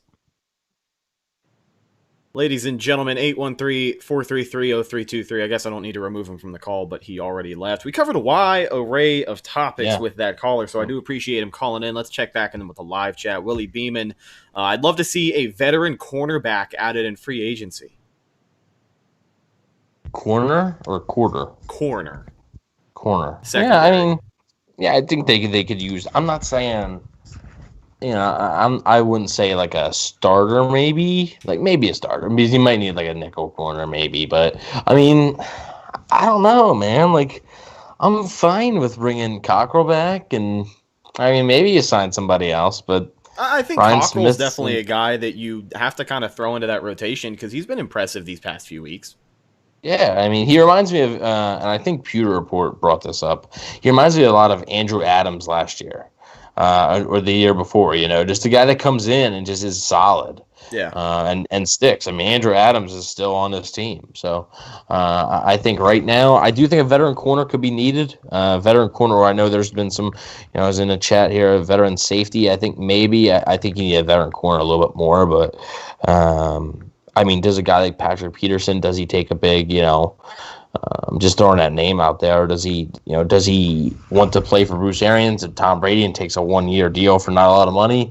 Speaker 12: Ladies and gentlemen, 813-433-0323. I guess I don't need to remove him from the call, but he already left. We covered a wide array of topics with that caller, so I do appreciate him calling in. Let's check back in with the live chat. Willie Beeman, I'd love to see a veteran cornerback added in free agency.
Speaker 7: Corner or quarter?
Speaker 12: Corner.
Speaker 7: Secondary. I think they could use. I'm not saying, I wouldn't say like a starter, maybe a starter because you might need like a nickel corner, maybe. But I don't know, man. Like, I'm fine with bringing Cockrell back, and maybe you sign somebody else, but.
Speaker 12: I think Cockrell's definitely a guy that you have to kind of throw into that rotation because he's been impressive these past few weeks.
Speaker 7: Yeah, he reminds me of, and I think Pewter Report brought this up. He reminds me a lot of Andrew Adams last year, or the year before. Just a guy that comes in and just is solid.
Speaker 12: Yeah.
Speaker 7: And sticks. Andrew Adams is still on this team, so I think right now I do think a veteran corner could be needed. Veteran corner, where I know there's been some. I was in a chat here. A veteran safety. I think maybe. I think you need a veteran corner a little bit more, but. Does a guy like Patrick Peterson, does he take a big, just throwing that name out there, or does he want to play for Bruce Arians and Tom Brady and takes a 1-year deal for not a lot of money?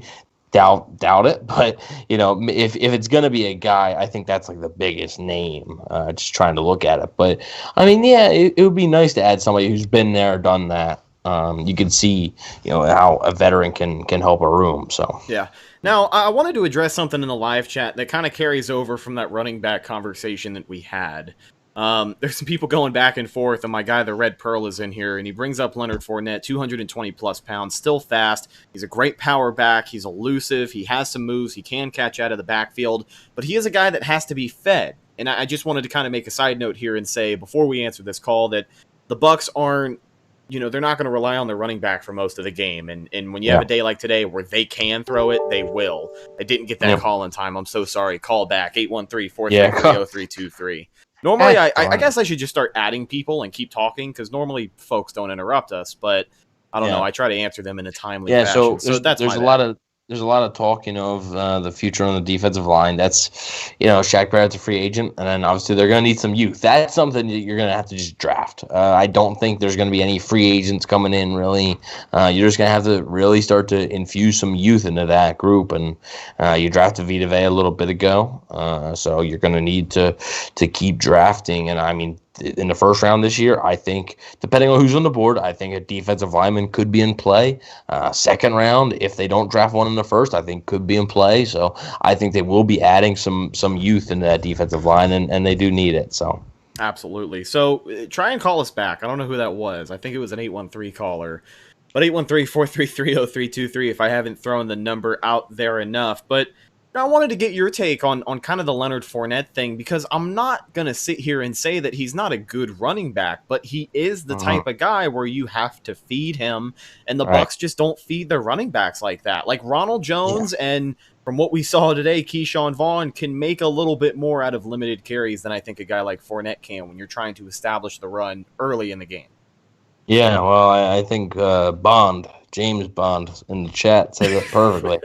Speaker 7: Doubt it. But, if it's going to be a guy, I think that's like the biggest name, just trying to look at it. But, it would be nice to add somebody who's been there, done that. You can see, how a veteran can help a room. So,
Speaker 12: yeah. Now, I wanted to address something in the live chat that kind of carries over from that running back conversation that we had. There's some people going back and forth, and my guy, the Red Pearl, is in here, and he brings up Leonard Fournette, 220-plus pounds, still fast. He's a great power back. He's elusive. He has some moves. He can catch out of the backfield, but he is a guy that has to be fed. And I just wanted to kind of make a side note here and say, before we answer this call, that the Bucs aren't they're not going to rely on their running back for most of the game. And when you have a day like today where they can throw it, they will. I didn't get that call in time. I'm so sorry. Call back 813-433-0323. Normally, I guess I should just start adding people and keep talking because normally folks don't interrupt us. But I don't know. I try to answer them in a timely fashion. So there's
Speaker 7: a lot of talk, of the future on the defensive line. That's, Shaq Barrett's a free agent, and then obviously they're going to need some youth. That's something that you're going to have to just draft. I don't think there's going to be any free agents coming in, really. You're just going to have to really start to infuse some youth into that group, and you drafted Vita Vea a little bit ago, so you're going to need to keep drafting, and I mean, in the first round this year, I think, depending on who's on the board, I think a defensive lineman could be in play. Second round, if they don't draft one in the first, I think could be in play. So I think they will be adding some youth into that defensive line, and they do need it. So
Speaker 12: absolutely. So try and call us back. I don't know who that was. I think it was an 813 caller. But 813-433-0323 if I haven't thrown the number out there enough. But I wanted to get your take on kind of the Leonard Fournette thing, because I'm not going to sit here and say that he's not a good running back, but he is the type of guy where you have to feed him, and the Bucs just don't feed their running backs like that. Like Ronald Jones and from what we saw today, Keyshawn Vaughn can make a little bit more out of limited carries than I think a guy like Fournette can when you're trying to establish the run early in the game.
Speaker 7: Yeah, well, I think James Bond in the chat said it perfectly.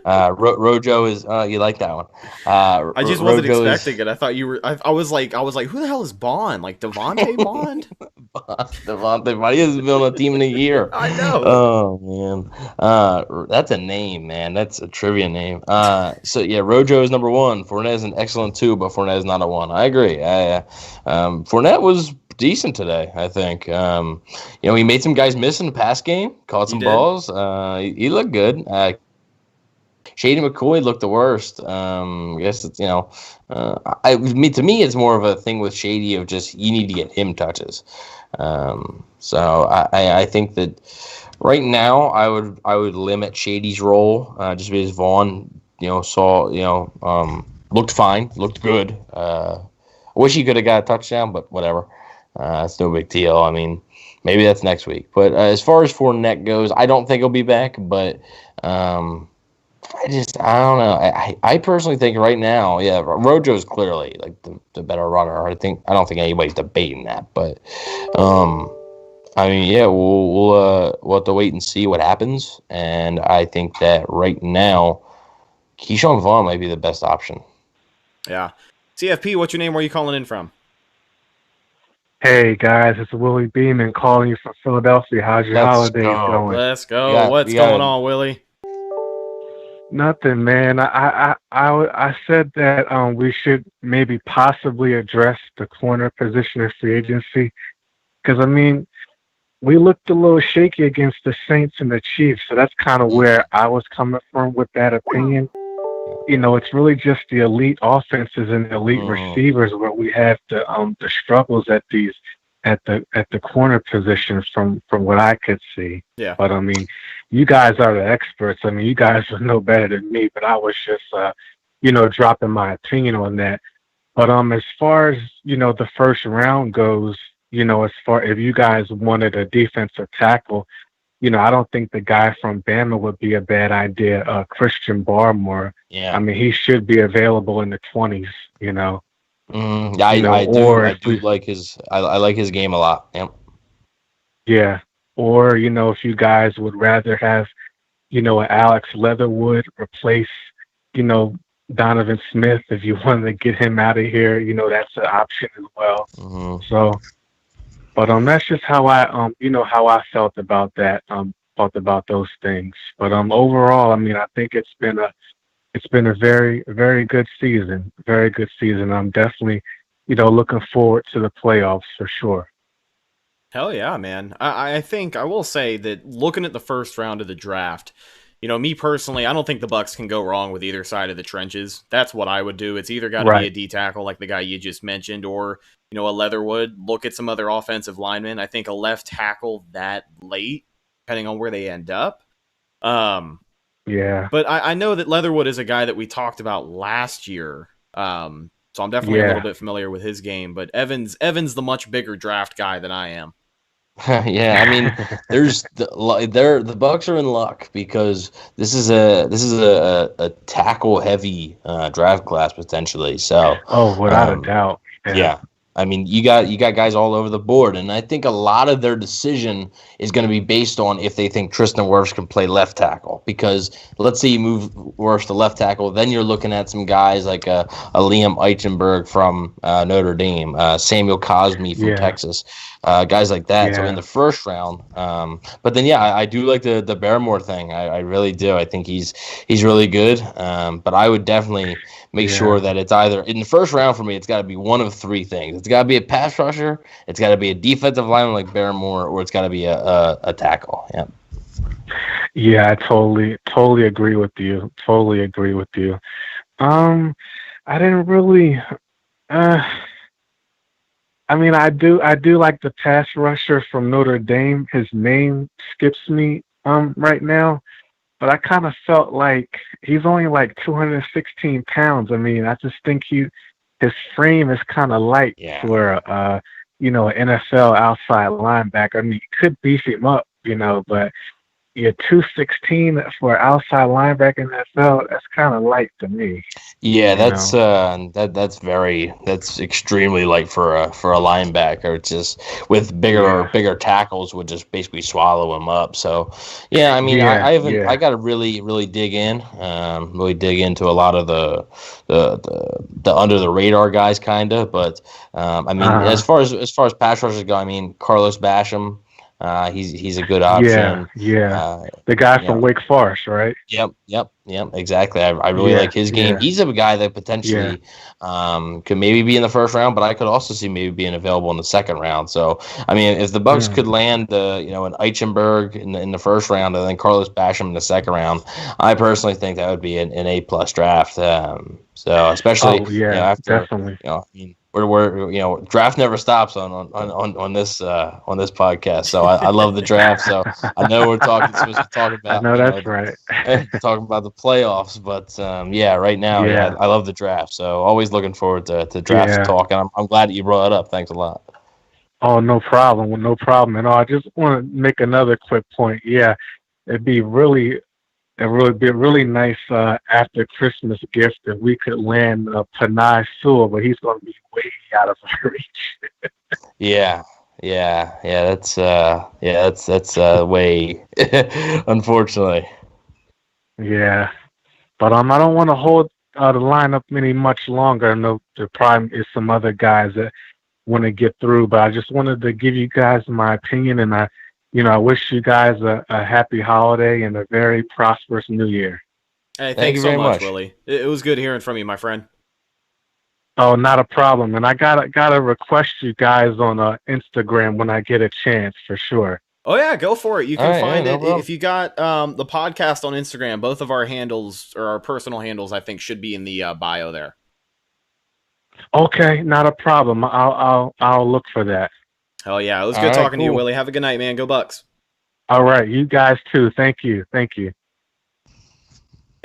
Speaker 7: Rojo is you like that one.
Speaker 12: I just wasn't expecting it. I thought you were. I was like, who the hell is Bond? Like Devontae Bond?
Speaker 7: Devontae Bond. He hasn't been on a team in a year.
Speaker 12: I know.
Speaker 7: Oh man, that's a name, man. That's a trivia name. So yeah, Rojo is number 1. Fournette is an excellent 2, but Fournette is not a 1. I agree. Fournette was decent today, I think. He made some guys miss in the pass game, caught some balls. He looked good. Shady McCoy looked the worst. I guess it's, to me, it's more of a thing with Shady of just you need to get him touches. So I think that right now I would limit Shady's role just because Vaughn, looked fine, looked good. I wish he could have got a touchdown, but whatever. It's no big deal. I mean, maybe that's next week. But as far as Fournette goes, I don't think he'll be back. But I don't know. I personally think right now, Rojo is clearly like the better runner. I don't think anybody's debating that. But we'll have to wait and see what happens. And I think that right now, Keyshawn Vaughn might be the best option.
Speaker 12: Yeah. CFP, what's your name? Where are you calling in from?
Speaker 15: Hey guys, it's Willie Beeman calling you from Philadelphia. How's your holidays going?
Speaker 12: Let's go. What's going on, Willie?
Speaker 15: Nothing, man. I said that we should maybe possibly address the corner position of free agency, because I mean, we looked a little shaky against the Saints and the Chiefs, so that's kind of where I was coming from with that opinion. It's really just the elite offenses and the elite receivers where we have the struggles at the corner position from what I could see.
Speaker 12: Yeah.
Speaker 15: But I mean, you guys are the experts. I mean, you guys would know better than me. But I was just dropping my opinion on that. But as far as the first round goes, as far if you guys wanted a defensive tackle, I don't think the guy from Bama would be a bad idea. Christian Barmore.
Speaker 7: Yeah.
Speaker 15: I mean, he should be available in the 20s.
Speaker 7: I do like his. I like his game a lot. Yep.
Speaker 15: Yeah. Or if you guys would rather have, Alex Leatherwood replace, Donovan Smith, if you wanted to get him out of here, that's an option as well. So. But that's just how I felt about that, felt about those things. But overall, I mean, I think it's been a very, very good season. Very good season. I'm definitely, looking forward to the playoffs for sure.
Speaker 12: Hell yeah, man. I think I will say that looking at the first round of the draft, me personally, I don't think the Bucs can go wrong with either side of the trenches. That's what I would do. It's either got to be a D tackle like the guy you just mentioned, or a Leatherwood. Look at some other offensive linemen. I think a left tackle that late, depending on where they end up.
Speaker 15: Yeah.
Speaker 12: But I know that Leatherwood is a guy that we talked about last year. So I'm definitely a little bit familiar with his game. But Evan's the much bigger draft guy than I am.
Speaker 7: Yeah, I mean, the Bucks are in luck because this is a tackle heavy draft class potentially. So,
Speaker 8: without a doubt.
Speaker 7: yeah. I mean, you got guys all over the board, and I think a lot of their decision is going to be based on if they think Tristan Wirfs can play left tackle. Because let's say you move Wirfs to left tackle, then you're looking at some guys like a Liam Eichenberg from Notre Dame, Samuel Cosme from Texas, guys like that. So in the first round, but then I do like the Barrymore thing. I really do. I think he's really good. But I would definitely make sure that it's either in the first round for me. It's got to be one of three things. It's got to be a pass rusher. It's got to be a defensive lineman like Barrymore, or it's got to be a tackle. Yeah.
Speaker 15: Yeah, I totally agree with you. Totally agree with you. I didn't really. I mean, I do like the pass rusher from Notre Dame. His name skips me right now. But I kind of felt like he's only like 216 pounds. I mean, I just think his frame is kind of light for an NFL outside linebacker. I mean, you could beef him up, but 216 for outside linebacker in the NFL, that's kind of light to me.
Speaker 7: Yeah, that's extremely light for a linebacker. It's just with bigger tackles would just basically swallow him up. So I mean, I got to really dig into a lot of the under the radar guys kinda. But I mean, as far as pass rushers go, I mean, Carlos Basham. He's a good option.
Speaker 15: The guy from Wake Forest, right?
Speaker 7: Yep. Exactly. I really like his game. He's a guy that potentially could maybe be in the first round, but I could also see maybe being available in the second round. So I mean, if the Bucks could land an Eichenberg in the first round and then Carlos Basham in the second round, I personally think that would be an A+ draft. So especially after
Speaker 15: definitely.
Speaker 7: I mean, we're draft never stops on this podcast. So I love the draft. So I know we're supposed to talk about.
Speaker 15: I know that's right.
Speaker 7: Talking about the playoffs, but right now, I love the draft. So always looking forward to draft talk, and I'm glad that you brought it up. Thanks a lot.
Speaker 15: Oh, no problem. No problem at all. I just want to make another quick point. Yeah, it'd be really a really nice after Christmas gift if we could land Panay Sewell, but he's going to be way out of our reach. That's
Speaker 7: way unfortunately.
Speaker 15: Yeah, but I don't want to hold the lineup much longer. I know there probably is some other guys that want to get through, but I just wanted to give you guys my opinion, and I wish you guys a happy holiday and a very prosperous new year.
Speaker 12: Hey, thank you so much, Willie. It was good hearing from you, my friend.
Speaker 15: Oh, not a problem. And I gotta request you guys on Instagram when I get a chance, for sure.
Speaker 12: Oh yeah, go for it. You can find it if you got the podcast on Instagram. Both of our handles, or our personal handles, I think, should be in the bio there.
Speaker 15: Okay, not a problem. I'll look for that.
Speaker 12: Hell yeah. It was good talking to you, Willie. Have a good night, man. Go Bucks.
Speaker 15: All right. You guys too. Thank you.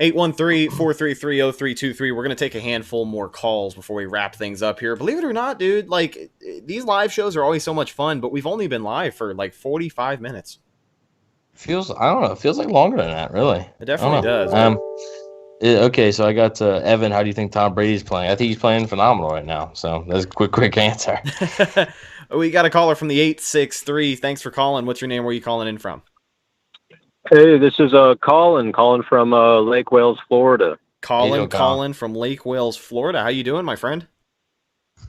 Speaker 12: 813-433-0323. We're going to take a handful more calls before we wrap things up here. Believe it or not, dude, like, these live shows are always so much fun, but we've only been live for like 45 minutes.
Speaker 7: I don't know. It feels like longer than that, really.
Speaker 12: It definitely does.
Speaker 7: Okay, so I got Evan. How do you think Tom Brady's playing? I think he's playing phenomenal right now. So that's a quick answer.
Speaker 12: We got a caller from the 863. Thanks for calling. What's your name? Where are you calling in from?
Speaker 16: Hey, this is Colin calling from Lake Wales, Florida.
Speaker 12: Colin from Lake Wales, Florida. How you doing, my friend?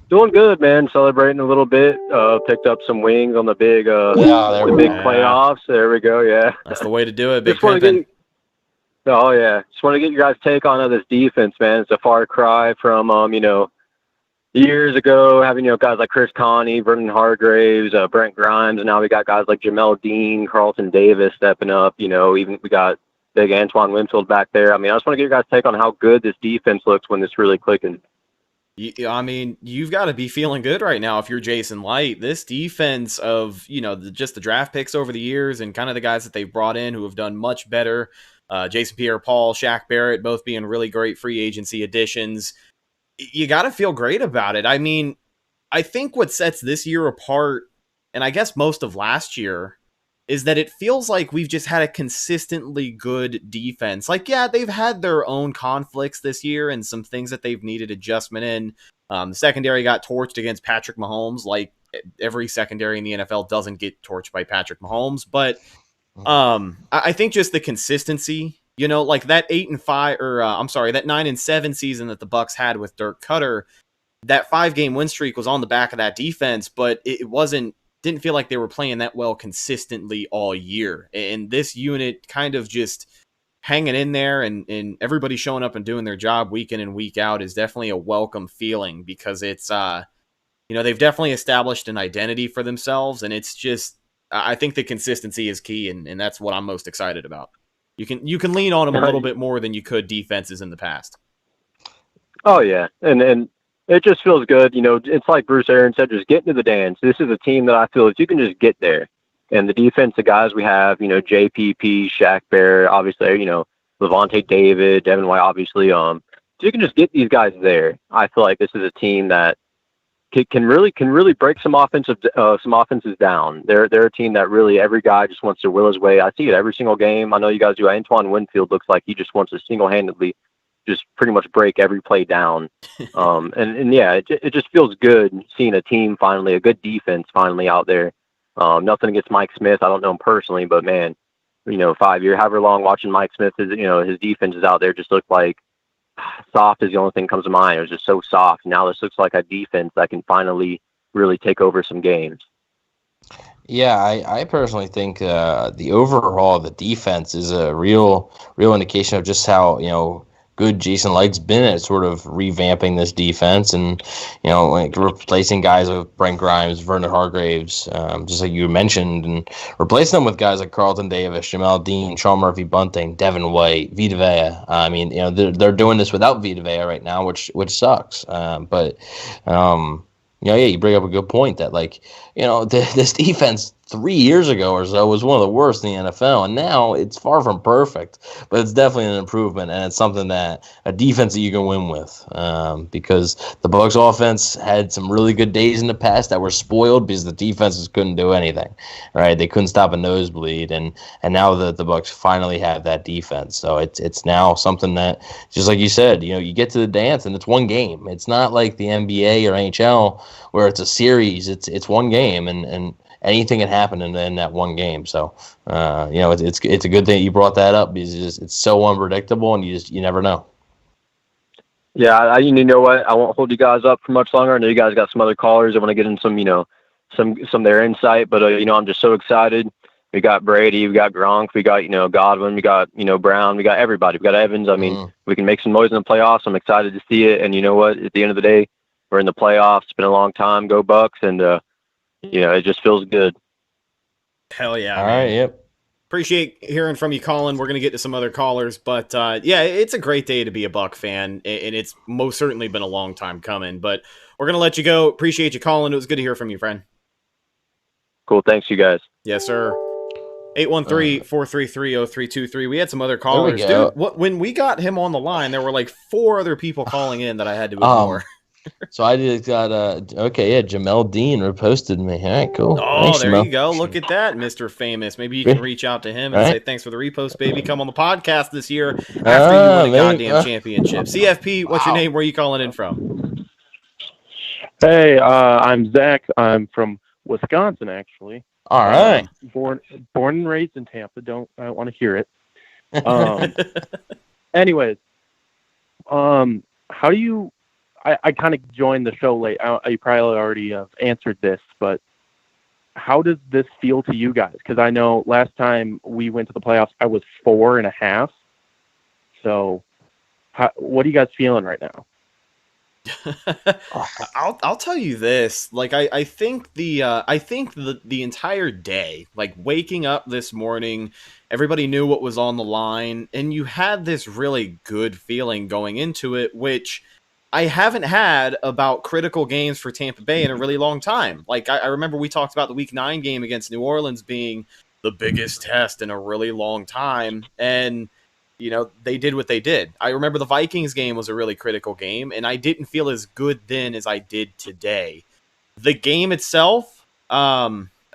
Speaker 16: Doing good, man. Celebrating a little bit. Picked up some wings on the big playoffs. There we go. Yeah,
Speaker 12: that's the way to do it. Big pimpin'.
Speaker 16: Oh yeah, just want to get your guys' take on this defense, man. It's a far cry from years ago, having guys like Chris Connie, Vernon Hargraves, Brent Grimes, and now we got guys like Jamel Dean, Carlton Davis stepping up. Even we got big Antoine Winfield back there. I mean, I just want to get your guys' take on how good this defense looks when it's really clicking.
Speaker 12: I mean, you've got to be feeling good right now if you're Jason Light. This defense of, just the draft picks over the years and kind of the guys that they've brought in who have done much better. Jason Pierre-Paul, Shaq Barrett, both being really great free agency additions. You got to feel great about it. I mean, I think what sets this year apart and I guess most of last year, is that it feels like we've just had a consistently good defense. Like, yeah, they've had their own conflicts this year and some things that they've needed adjustment in. The secondary got torched against Patrick Mahomes. Like, every secondary in the NFL doesn't get torched by Patrick Mahomes. But I think just the consistency, like that 8-5, or that 9-7 season that the Bucs had with Dirk Cutter, that 5-game win streak was on the back of that defense, but it didn't feel like they were playing that well consistently all year. And this unit kind of just hanging in there and everybody showing up and doing their job week in and week out is definitely a welcome feeling, because it's, they've definitely established an identity for themselves. And it's just, I think the consistency is key. And that's what I'm most excited about. You can lean on them a little bit more than you could defenses in the past.
Speaker 16: Oh yeah. And it just feels good. It's like Bruce Aaron said, just get into the dance. This is a team that I feel if you can just get there. And the defense, the guys we have, JPP, Shaq Barrett, obviously, Levante David, Devin White, obviously. If you can just get these guys there, I feel like this is a team that can really break some offenses down. They're a team that really every guy just wants to will his way. I see it every single game. I know you guys do. Antoine Winfield looks like he just wants to single-handedly just pretty much break every play down. And yeah, it just feels good seeing a team finally, a good defense finally out there. Nothing against Mike Smith. I don't know him personally, but man, 5 years, however long, watching Mike Smith, his defense is out there just looked like soft is the only thing that comes to mind. It was just so soft. Now this looks like a defense that can finally really take over some games.
Speaker 7: Yeah, I personally think the overhaul of the defense is a real indication of just how, good Jason Licht's been at sort of revamping this defense and, like replacing guys with Brent Grimes, Vernon Hargreaves, just like you mentioned, and replacing them with guys like Carlton Davis, Jamel Dean, Sean Murphy Bunting, Devin White, Vita Vea. I mean, they're doing this without Vita Vea right now, which sucks. You bring up a good point that, this defense 3 years ago or so was one of the worst in the NFL, and now it's far from perfect, but it's definitely an improvement, and it's something that a defense that you can win with, because the Bucs offense had some really good days in the past that were spoiled because the defenses couldn't do anything, right? They couldn't stop a nosebleed, and now the Bucs finally have that defense, so it's now something that, just like you said, you get to the dance, and it's one game. It's not like the NBA or NHL where it's a series. It's one game, and anything can happen in that one game. So, it's a good thing you brought that up because it's so unpredictable and you never know.
Speaker 16: Yeah, you know what? I won't hold you guys up for much longer. I know you guys got some other callers that want to get in some of their insight, but I'm just so excited. We got Brady, we got Gronk, we got Godwin, we got Brown, we got everybody, we got Evans. I mean, we can make some noise in the playoffs. I'm excited to see it, and you know what? At the end of the day, we're in the playoffs. It's been a long time. Go Bucks, and it just feels good.
Speaker 12: Hell yeah.
Speaker 7: All right, yep.
Speaker 12: Appreciate hearing from you, Colin. We're going to get to some other callers, but it's a great day to be a Buck fan, and it's most certainly been a long time coming, but we're going to let you go. Appreciate you, Colin. It was good to hear from you, friend.
Speaker 16: Cool. Thanks, you guys.
Speaker 12: Yes, sir. 813-433-0323. We had some other callers. Dude, when we got him on the line, there were like 4 other people calling in that I had to ignore.
Speaker 7: So I got Jamel Dean reposted me. All right, cool.
Speaker 12: Oh,
Speaker 7: thanks,
Speaker 12: there
Speaker 7: Jamel.
Speaker 12: you go. Look at that, Mr. Famous. Maybe you can reach out to him and say thanks for the repost, baby. Come on the podcast this year after you win a goddamn championship. CFP, what's your name? Where are you calling in from?
Speaker 15: Hey, I'm Zach. I'm from Wisconsin, actually.
Speaker 7: All right.
Speaker 15: Born and raised in Tampa. I don't want to hear it. Anyways, how do you? I kind of joined the show late. You probably already have answered this, but how does this feel to you guys? Because I know last time we went to the playoffs, I was 4.5. So, what are you guys feeling right now?
Speaker 12: I'll tell you this. Like I think the entire day, like waking up this morning, everybody knew what was on the line, and you had this really good feeling going into it, which I haven't had about critical games for Tampa Bay in a really long time. Like I remember we talked about the Week 9 game against New Orleans being the biggest test in a really long time, and they did what they did. I remember the Vikings game was a really critical game, and I didn't feel as good then as I did today. The game itself,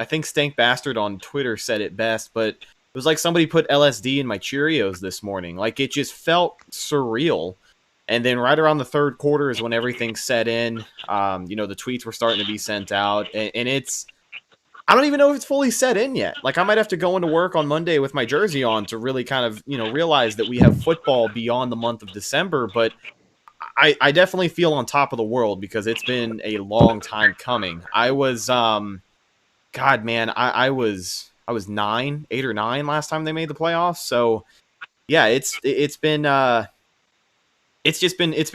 Speaker 12: I think Stank Bastard on Twitter said it best, but it was like somebody put LSD in my Cheerios this morning. Like, it just felt surreal. And then right around the third quarter is when everything set in. The tweets were starting to be sent out, and it's, I don't even know if it's fully set in yet. Like, I might have to go into work on Monday with my jersey on to really kind of, realize that we have football beyond the month of December. But I definitely feel on top of the world because it's been a long time coming. I was, God, man, I was 8 or 9 last time they made the playoffs. So yeah, it's been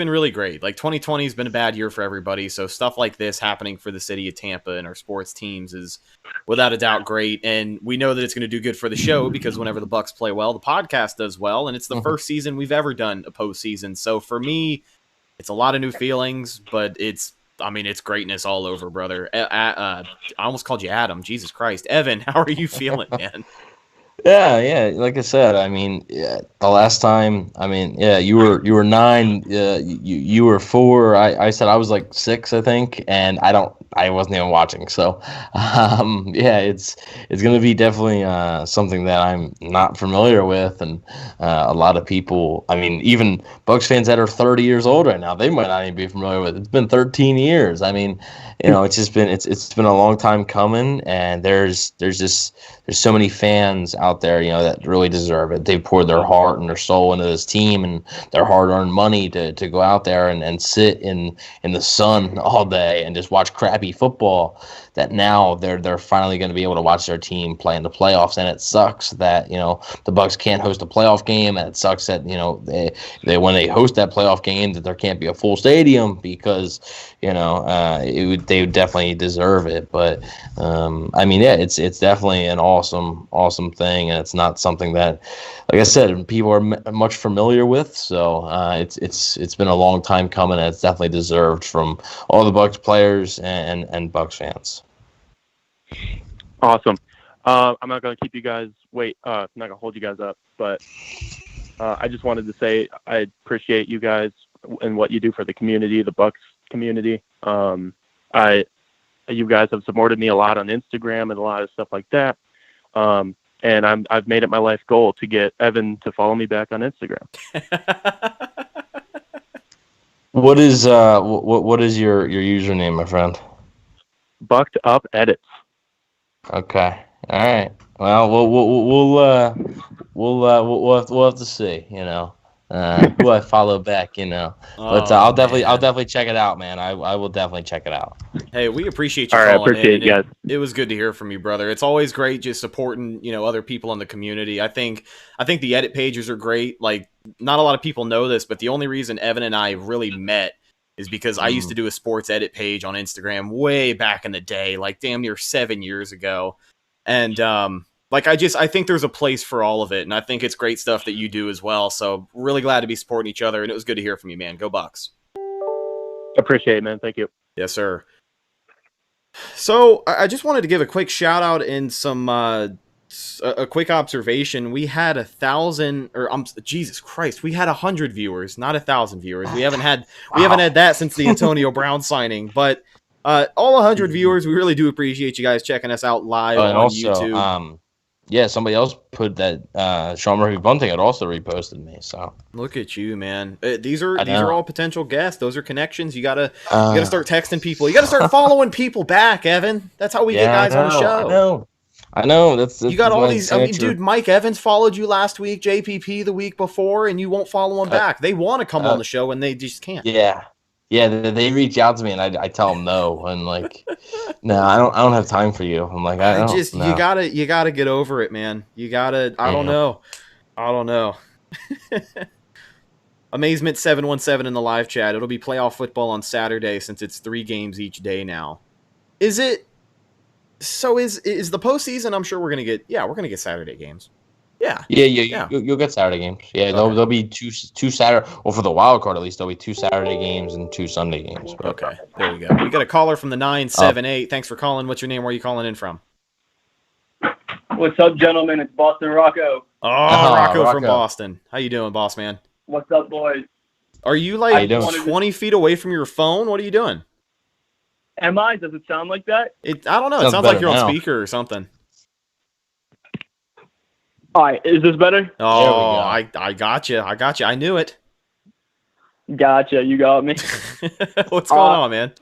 Speaker 12: really great. Like, 2020 has been a bad year for everybody. So stuff like this happening for the city of Tampa and our sports teams is without a doubt great. And we know that it's going to do good for the show because whenever the Bucs play well, the podcast does well. And it's the first season we've ever done a postseason. So for me, it's a lot of new feelings, but it's greatness all over, brother. I almost called you Adam. Jesus Christ. Evan, how are you feeling, man?
Speaker 7: Yeah. Like I said, the last time, you were 9, you were 4. I said I was like 6, I think, and I wasn't even watching. So, it's going to be definitely something that I'm not familiar with, and a lot of people, even Bucs fans that are 30 years old right now, they might not even be familiar with it. It's been 13 years. It's been a long time coming, and there's so many fans out there, that really deserve it. They poured their heart and their soul into this team and their hard-earned money to go out there and sit in the sun all day and just watch crappy football, that now they're finally going to be able to watch their team play in the playoffs. And it sucks that, the Bucs can't host a playoff game, and it sucks that, they when they host that playoff game that there can't be a full stadium because, they would definitely deserve it. But it's definitely an awesome thing, and it's not something that, like I said, people are much familiar with. So it's been a long time coming, and it's definitely deserved from all the Bucs players and Bucs fans.
Speaker 15: Awesome. I'm not going to keep you guys wait. I'm not going to hold you guys up, but I just wanted to say I appreciate you guys and what you do for the community, the Bucs community. You guys have supported me a lot on Instagram and a lot of stuff like that. And I've made it my life goal to get Evan to follow me back on Instagram.
Speaker 7: What is your username, my friend?
Speaker 15: Bucked Up Edits.
Speaker 7: Okay. All right. Well, we'll have to see. Who I follow back. But I'll definitely check it out, man. I will definitely check it out.
Speaker 12: Hey, we appreciate you.
Speaker 15: All right,
Speaker 12: calling
Speaker 15: appreciate
Speaker 12: in.
Speaker 15: you guys.
Speaker 12: It was good to hear from you, brother. It's always great just supporting, other people in the community. I think the edit pages are great. Like, not a lot of people know this, but the only reason Evan and I really met is because I used to do a sports edit page on Instagram way back in the day, like damn near 7 years ago. And I think there's a place for all of it, and I think it's great stuff that you do as well. So really glad to be supporting each other, and it was good to hear from you, man. Go Bucs.
Speaker 15: Appreciate it, man. Thank you.
Speaker 12: Yes, sir. So I just wanted to give a quick shout out and some a quick observation. We had 1,000, or Jesus Christ, we had 100 viewers, not 1,000 viewers. We haven't had that since the Antonio Brown signing, but all 100 viewers, we really do appreciate you guys checking us out live on YouTube.
Speaker 7: Somebody else put that Sean Murphy Bunting had also reposted me. So
Speaker 12: look at you, man. These are all potential guests. Those are connections. You gotta start texting people. You gotta start following people back, Evan. That's how we get guys on the show.
Speaker 7: I know. That's
Speaker 12: you got all these. Dude, Mike Evans followed you last week, JPP the week before, and you won't follow them back. They want to come on the show, and they just can't.
Speaker 7: Yeah, they reach out to me, and I tell them no, and like, no, I don't have time for you. I'm like,
Speaker 12: you gotta get over it, man. You gotta. I don't know. Amazement 717 in the live chat. It'll be playoff football on Saturday since it's 3 games each day now. Is it? So is the postseason? I'm sure we're gonna get Saturday games. Yeah.
Speaker 7: You'll get Saturday games. Yeah, okay. There'll be two Saturday. Well, for the wild card, at least there'll be 2 Saturday games and 2 Sunday games. But.
Speaker 12: Okay, there you go. We got a caller from the 978. Thanks for calling. What's your name? Where are you calling in from?
Speaker 17: What's up, gentlemen? It's Boston Rocco.
Speaker 12: Rocco from Boston. How you doing, boss man?
Speaker 17: What's up, boys?
Speaker 12: Are you like 20 feet away from your phone? What are you doing?
Speaker 17: Am I? Does it sound like that?
Speaker 12: I don't know. It sounds like you're on speaker or something.
Speaker 17: All right, is this better?
Speaker 12: Oh, I got you. I knew it.
Speaker 17: Gotcha, you got me.
Speaker 12: What's going on, man?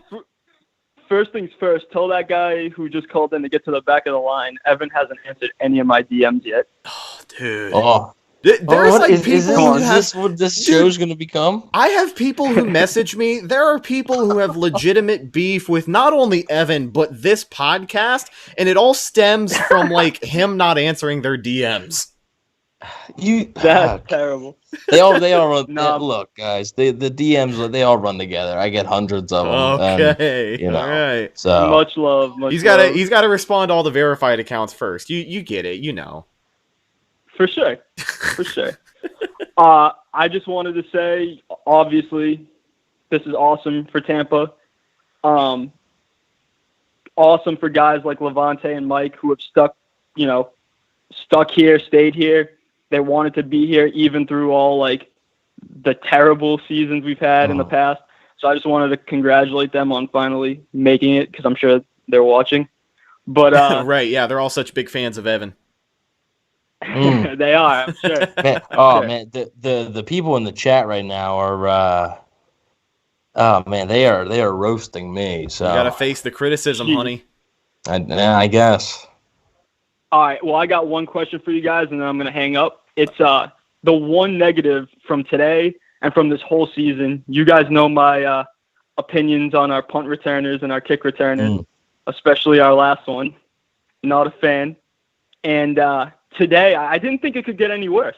Speaker 17: First things first, tell that guy who just called in to get to the back of the line. Evan hasn't answered any of my DMs yet.
Speaker 12: Oh, dude.
Speaker 7: Oh.
Speaker 12: There's people
Speaker 7: is this what this show's going to become?
Speaker 12: I have people who message me. There are people who have legitimate beef with not only Evan, but this podcast, and it all stems from, like, him not answering their DMs.
Speaker 17: That's terrible.
Speaker 7: They all run. Look, guys, the DMs, they all run together. I get hundreds of them.
Speaker 12: Okay,
Speaker 7: and,
Speaker 12: all right.
Speaker 7: So
Speaker 17: much love.
Speaker 12: He's got to respond to all the verified accounts first. You get it. You know.
Speaker 17: For sure. I just wanted to say, obviously, this is awesome for Tampa. Awesome for guys like Levante and Mike who have stuck here, stayed here. They wanted to be here even through all like the terrible seasons we've had in the past. So I just wanted to congratulate them on finally making it because I'm sure they're watching. But
Speaker 12: right, yeah, they're all such big fans of Evan.
Speaker 17: They are, I'm sure.
Speaker 7: Man, man, the people in the chat right now are they are roasting me. So
Speaker 12: you gotta face the criticism, honey.
Speaker 7: I guess.
Speaker 17: All right, well, I got one question for you guys, and then I'm gonna hang up. It's the one negative from today and from this whole season. You guys know my opinions on our punt returners and our kick returners, especially our last one. Not a fan. And today, I didn't think it could get any worse,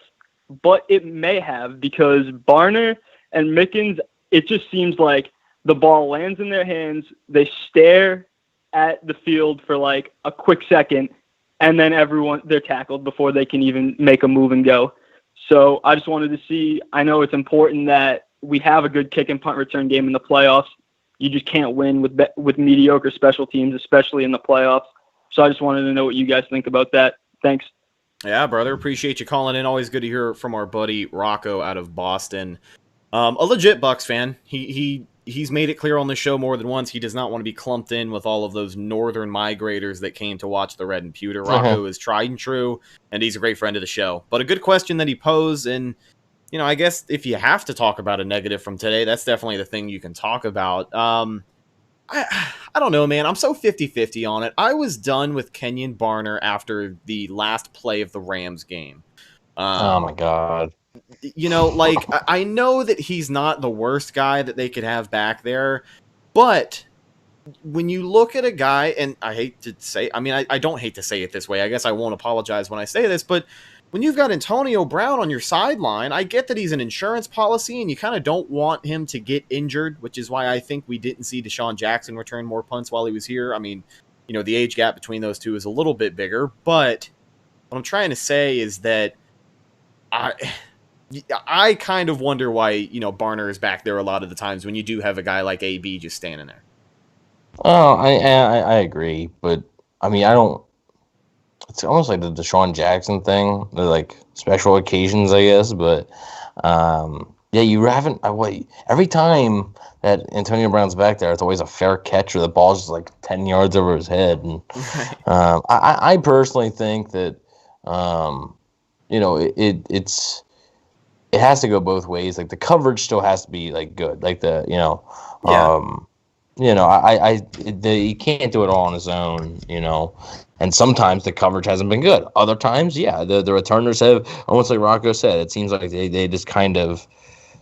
Speaker 17: but it may have because Barner and Mickens, it just seems like the ball lands in their hands, they stare at the field for like a quick second, and then they're tackled before they can even make a move and go. So I just wanted to see, I know it's important that we have a good kick and punt return game in the playoffs. You just can't win with mediocre special teams, especially in the playoffs. So I just wanted to know what you guys think about that. Thanks.
Speaker 12: Yeah, brother. Appreciate you calling in. Always good to hear from our buddy Rocco out of Boston. A legit Bucs fan. He's made it clear on the show more than once he does not want to be clumped in with all of those northern migrators that came to watch the Red and Pewter. Rocco is tried and true, and he's a great friend of the show. But a good question that he posed, and I guess if you have to talk about a negative from today, that's definitely the thing you can talk about. I don't know, man. I'm so 50-50 on it. I was done with Kenyon Barner after the last play of the Rams game.
Speaker 7: Oh, my God.
Speaker 12: I know that he's not the worst guy that they could have back there, but when you look at a guy, and I hate to say, I don't hate to say it this way. I guess I won't apologize when I say this, but when you've got Antonio Brown on your sideline, I get that he's an insurance policy and you kind of don't want him to get injured, which is why I think we didn't see Deshaun Jackson return more punts while he was here. I mean, the age gap between those two is a little bit bigger, but what I'm trying to say is that I kind of wonder why, Barner is back there a lot of the times when you do have a guy like AB just standing there.
Speaker 7: Oh, I agree, but I don't. It's almost like the Deshaun Jackson thing. They're like special occasions, I guess. But you haven't. Every time that Antonio Brown's back there, it's always a fair catch, or the ball's just like 10 yards over his head. And I personally think that it has to go both ways. Like the coverage still has to be like good. Like he can't do it all on his own, and sometimes the coverage hasn't been good. Other times, the returners have, almost like Rocco said, it seems like they just kind of,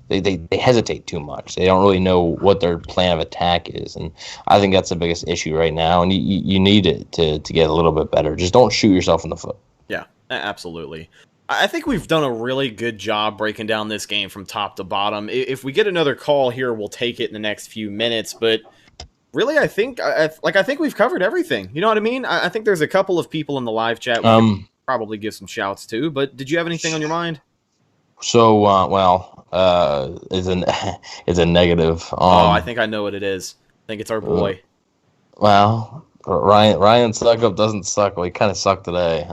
Speaker 7: they hesitate too much. They don't really know what their plan of attack is, and I think that's the biggest issue right now, and you need it to get a little bit better. Just don't shoot yourself in the foot.
Speaker 12: Yeah, absolutely. I think we've done a really good job breaking down this game from top to bottom. If we get another call here, we'll take it in the next few minutes, but really, I think we've covered everything. You know what I mean? I think there's a couple of people in the live chat we could probably give some shouts to, but did you have anything on your mind?
Speaker 7: So, it's a negative.
Speaker 12: I think I know what it is. I think it's our boy.
Speaker 7: Well, Ryan Suckup doesn't suck. Well, he kind of sucked today.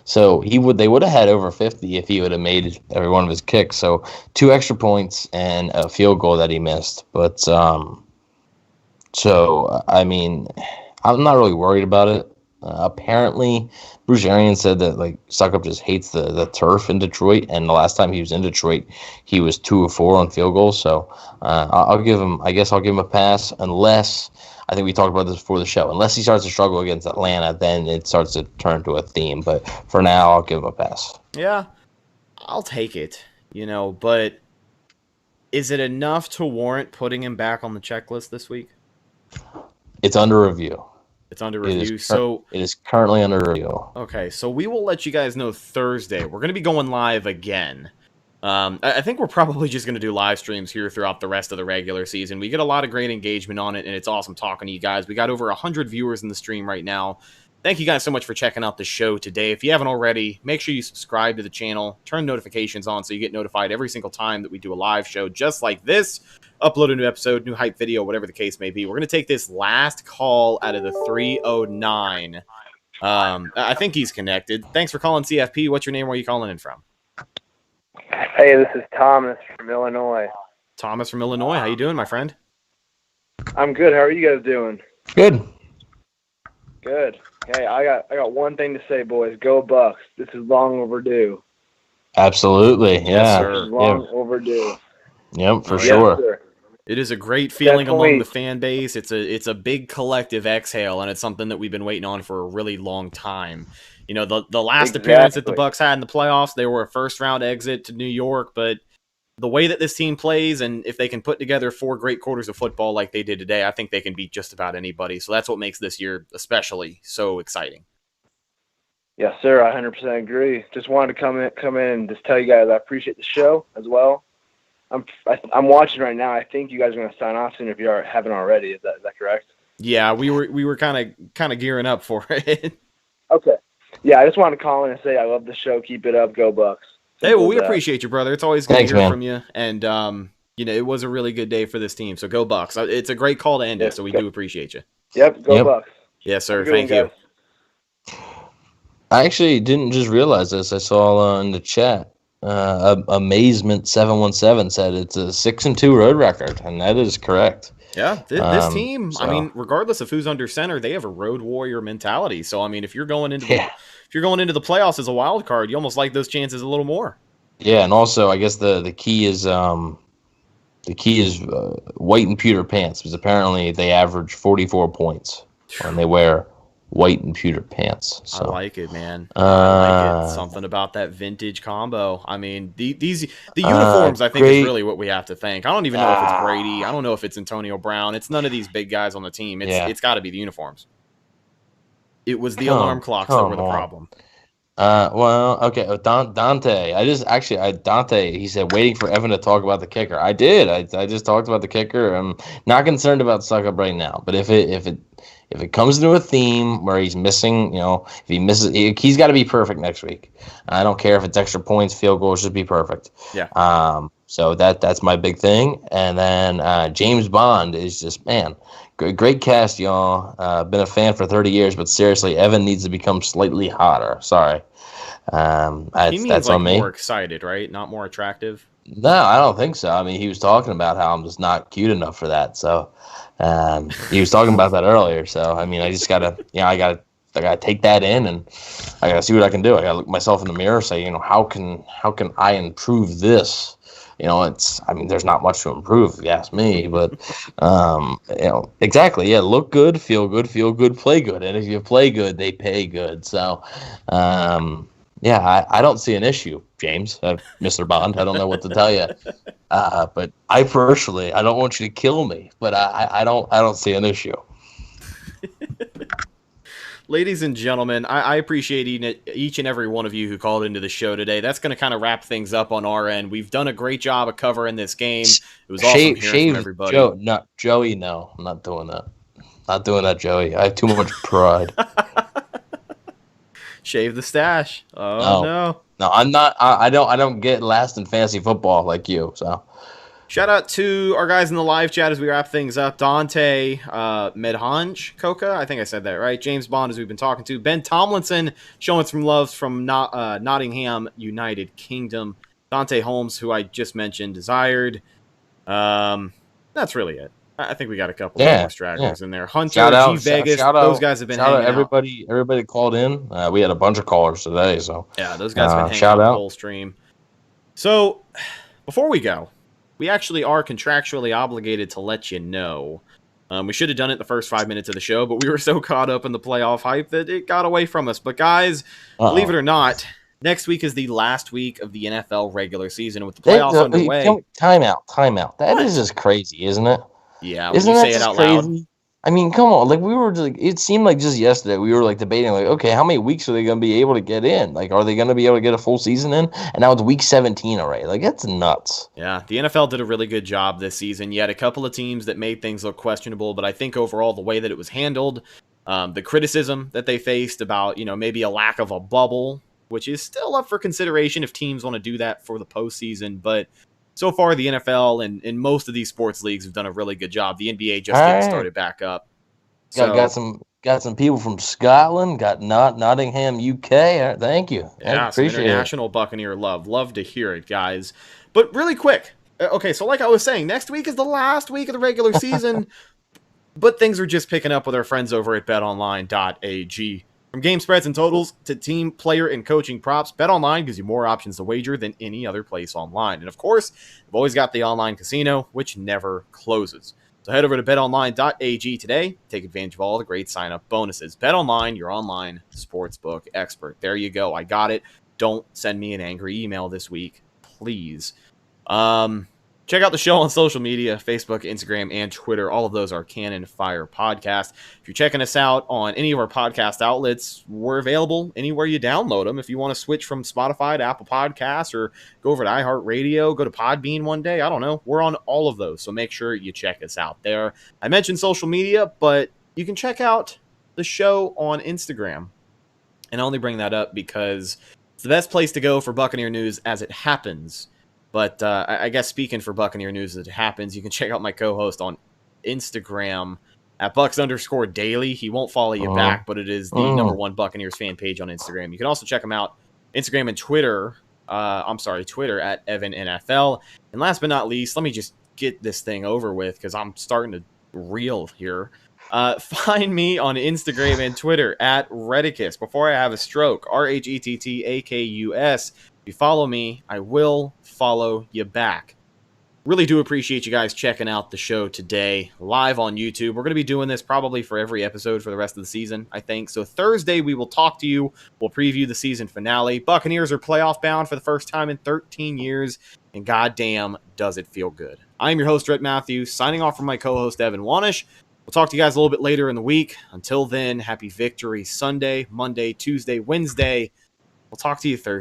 Speaker 7: So they would have had over 50 if he would have made every one of his kicks. So 2 extra points and a field goal that he missed. But So, I mean, I'm not really worried about it. Apparently, Bruce Arians said that like Suckup just hates the turf in Detroit, and the last time he was in Detroit, he was 2 of 4 on field goals. So I'll give him. I guess I'll give him a pass, unless I think we talked about this before the show. Unless he starts to struggle against Atlanta, then it starts to turn to a theme. But for now, I'll give him a pass.
Speaker 12: Yeah, I'll take it. But is it enough to warrant putting him back on the checklist this week?
Speaker 7: It's under review.
Speaker 12: It's under review.
Speaker 7: It is currently under review.
Speaker 12: Okay, so we will let you guys know Thursday. We're going to be going live again. I think we're probably just going to do live streams here throughout the rest of the regular season. We get a lot of great engagement on it, and it's awesome talking to you guys. We got over 100 viewers in the stream right now. Thank you guys so much for checking out the show today. If you haven't already, make sure you subscribe to the channel, turn notifications on so you get notified every single time that we do a live show just like this. Upload a new episode, new hype video, whatever the case may be. We're going to take this last call out of the 309. I think he's connected. Thanks for calling CFP. What's your name? Where are you calling in from?
Speaker 18: Hey, this is Thomas from Illinois.
Speaker 12: Thomas from Illinois. How you doing, my friend?
Speaker 18: I'm good. How are you guys doing?
Speaker 7: Good.
Speaker 18: Good. Hey, I got one thing to say, boys. Go Bucks. This is long overdue.
Speaker 7: Absolutely. Yeah.
Speaker 12: Yes, sir.
Speaker 18: This is long overdue.
Speaker 7: Yep, for sure.
Speaker 18: Sir.
Speaker 12: It is a great feeling
Speaker 18: Definitely.
Speaker 12: among the fan base. It's a big collective exhale, and it's something that we've been waiting on for a really long time. The last appearance that the Bucks had in the playoffs, they were a first-round exit to New York, but the way that this team plays, and if they can put together 4 great quarters of football like they did today, I think they can beat just about anybody. So that's what makes this year especially so exciting.
Speaker 18: Yes, sir. I 100% agree. Just wanted to come in and just tell you guys I appreciate the show as well. I'm watching right now. I think you guys are going to sign off soon if you haven't already. Is that correct?
Speaker 12: Yeah, we were kind of gearing up for it.
Speaker 18: Okay. Yeah, I just wanted to call in and say I love the show. Keep it up. Go Bucks.
Speaker 12: Hey, well, we appreciate you, brother. It's always good to hear
Speaker 7: man.
Speaker 12: from you. And, it was a really good day for this team. So go Bucks. It's a great call to end it, so we do appreciate you.
Speaker 18: Yep, go Bucks.
Speaker 12: Yes, sir.
Speaker 18: Good
Speaker 12: Thank
Speaker 18: one,
Speaker 12: you.
Speaker 18: guys.
Speaker 7: I actually didn't just realize this. I saw in the chat, Amazement 717 said it's a 6-2 road record, and that is correct.
Speaker 12: Yeah, this team,
Speaker 7: so-
Speaker 12: I mean, regardless of who's under center, they have a road warrior mentality. So, I mean, if you're going into the playoffs as a wild card, you almost like those chances a little more.
Speaker 7: Yeah, and also I guess the key is white and pewter pants, because apparently they average 44 points when they wear white and pewter pants. So.
Speaker 12: I like it, man. I like it. Something about that vintage combo. I mean, the uniforms, I think, is really what we have to thank. I don't even know if it's Brady. I don't know if it's Antonio Brown. It's none of these big guys on the team. It's got to be the uniforms. It was the alarm clocks that were the problem.
Speaker 7: Well, okay. Dante. Dante. He said waiting for Evan to talk about the kicker. I did. I just talked about the kicker. I'm not concerned about Suckup right now. But if it comes into a theme where he's missing, if he misses, he's got to be perfect next week. I don't care if it's extra points, field goals, should be perfect.
Speaker 12: Yeah.
Speaker 7: So that's my big thing. And then James Bond is just, man, great cast, y'all. Been a fan for 30 years, but seriously, Evan needs to become slightly hotter. Sorry.
Speaker 12: He means
Speaker 7: that's
Speaker 12: like
Speaker 7: on me.
Speaker 12: more excited, right? Not more attractive.
Speaker 7: No, I don't think so. I mean, he was talking about how I'm just not cute enough for that. So he was talking about that earlier. So I mean, I just gotta, I gotta take that in, and I gotta see what I can do. I gotta look myself in the mirror, and say, how can I improve this? There's not much to improve, if you ask me, but exactly, yeah. Look good, feel good, play good, and if you play good, they pay good. So. I don't see an issue, James, Mr. Bond. I don't know what to tell you, but I personally, I don't want you to kill me, but I don't see an issue.
Speaker 12: Ladies and gentlemen, I appreciate each and every one of you who called into the show today. That's going to kind of wrap things up on our end. We've done a great job of covering this game. It was awesome hearing from everybody.
Speaker 7: Joey, no, I'm not doing that. Not doing that, Joey. I have too much pride.
Speaker 12: Shave the stash. Oh no.
Speaker 7: No, I'm not. I don't get last in fantasy football like you. So,
Speaker 12: shout out to our guys in the live chat as we wrap things up. Dante, Medhanj Coca, I think I said that right. James Bond, as we've been talking to. Ben Tomlinson showing some love from Nottingham, United Kingdom. Dante Holmes, who I just mentioned, desired. That's really it. I think we got a couple more stragglers in there. Hunter,
Speaker 7: Shout out,
Speaker 12: G Vegas,
Speaker 7: shout
Speaker 12: those
Speaker 7: out,
Speaker 12: guys have been
Speaker 7: shout
Speaker 12: hanging
Speaker 7: out everybody. Everybody called in. We had a bunch of callers today, so
Speaker 12: yeah, those guys have been hanging
Speaker 7: shout
Speaker 12: out the
Speaker 7: out.
Speaker 12: whole stream. So, before we go, we actually are contractually obligated to let you know. We should have done it the first 5 minutes of the show, but we were so caught up in the playoff hype that it got away from us. But guys, believe it or not, next week is the last week of the NFL regular season with the playoffs underway.
Speaker 7: Time out. That is just crazy, isn't it?
Speaker 12: Yeah,
Speaker 7: isn't
Speaker 12: when you
Speaker 7: that
Speaker 12: say it
Speaker 7: just
Speaker 12: out
Speaker 7: crazy?
Speaker 12: loud.
Speaker 7: I mean, come on. Like, we were like, it seemed like just yesterday we were like debating, like, okay, how many weeks are they going to be able to get in? Like, are they going to be able to get a full season in? And now it's week 17 already. Like, that's nuts.
Speaker 12: Yeah, the NFL did a really good job this season. You had a couple of teams that made things look questionable, but I think overall the way that it was handled, the criticism that they faced about, maybe a lack of a bubble, which is still up for consideration if teams want to do that for the postseason, but so far, the NFL and most of these sports leagues have done a really good job. The NBA just getting started back up. So,
Speaker 7: got some people from Scotland. Got Nottingham, UK. Thank you.
Speaker 12: Yeah,
Speaker 7: I appreciate
Speaker 12: some international Buccaneer love. Love to hear it, guys. But really quick. Okay, so like I was saying, next week is the last week of the regular season, but things are just picking up with our friends over at betonline.ag. From game spreads and totals to team, player, and coaching props, BetOnline gives you more options to wager than any other place online. And of course, they've always got the online casino, which never closes. So head over to betonline.ag today. Take advantage of all the great sign-up bonuses. BetOnline, your online sportsbook expert. There you go. I got it. Don't send me an angry email this week, please. Check out the show on social media, Facebook, Instagram, and Twitter. All of those are Cannon Fire Podcast. If you're checking us out on any of our podcast outlets, we're available anywhere you download them. If you want to switch from Spotify to Apple Podcasts or go over to iHeartRadio, go to Podbean one day, I don't know. We're on all of those, so make sure you check us out there. I mentioned social media, but you can check out the show on Instagram. And I only bring that up because it's the best place to go for Buccaneer news as it happens. But I guess speaking for Buccaneer news as it happens, you can check out my co-host on Instagram at Bucks_daily. He won't follow you back, but it is the #1 Buccaneers fan page on Instagram. You can also check him out Instagram and Twitter. Twitter at EvanNFL. And last but not least, let me just get this thing over with because I'm starting to reel here. Find me on Instagram and Twitter at Redicus. Before I have a stroke, RHETTAKUS. If you follow me, I will follow you back. Really do appreciate you guys checking out the show today, live on YouTube. We're going to be doing this probably for every episode for the rest of the season, I think. So Thursday, we will talk to you. We'll preview the season finale. Buccaneers are playoff bound for the first time in 13 years, and goddamn, does it feel good. I am your host, Rhett Matthew, signing off from my co-host, Evan Wanish. We'll talk to you guys a little bit later in the week. Until then, happy Victory Sunday, Monday, Tuesday, Wednesday. We'll talk to you Thursday.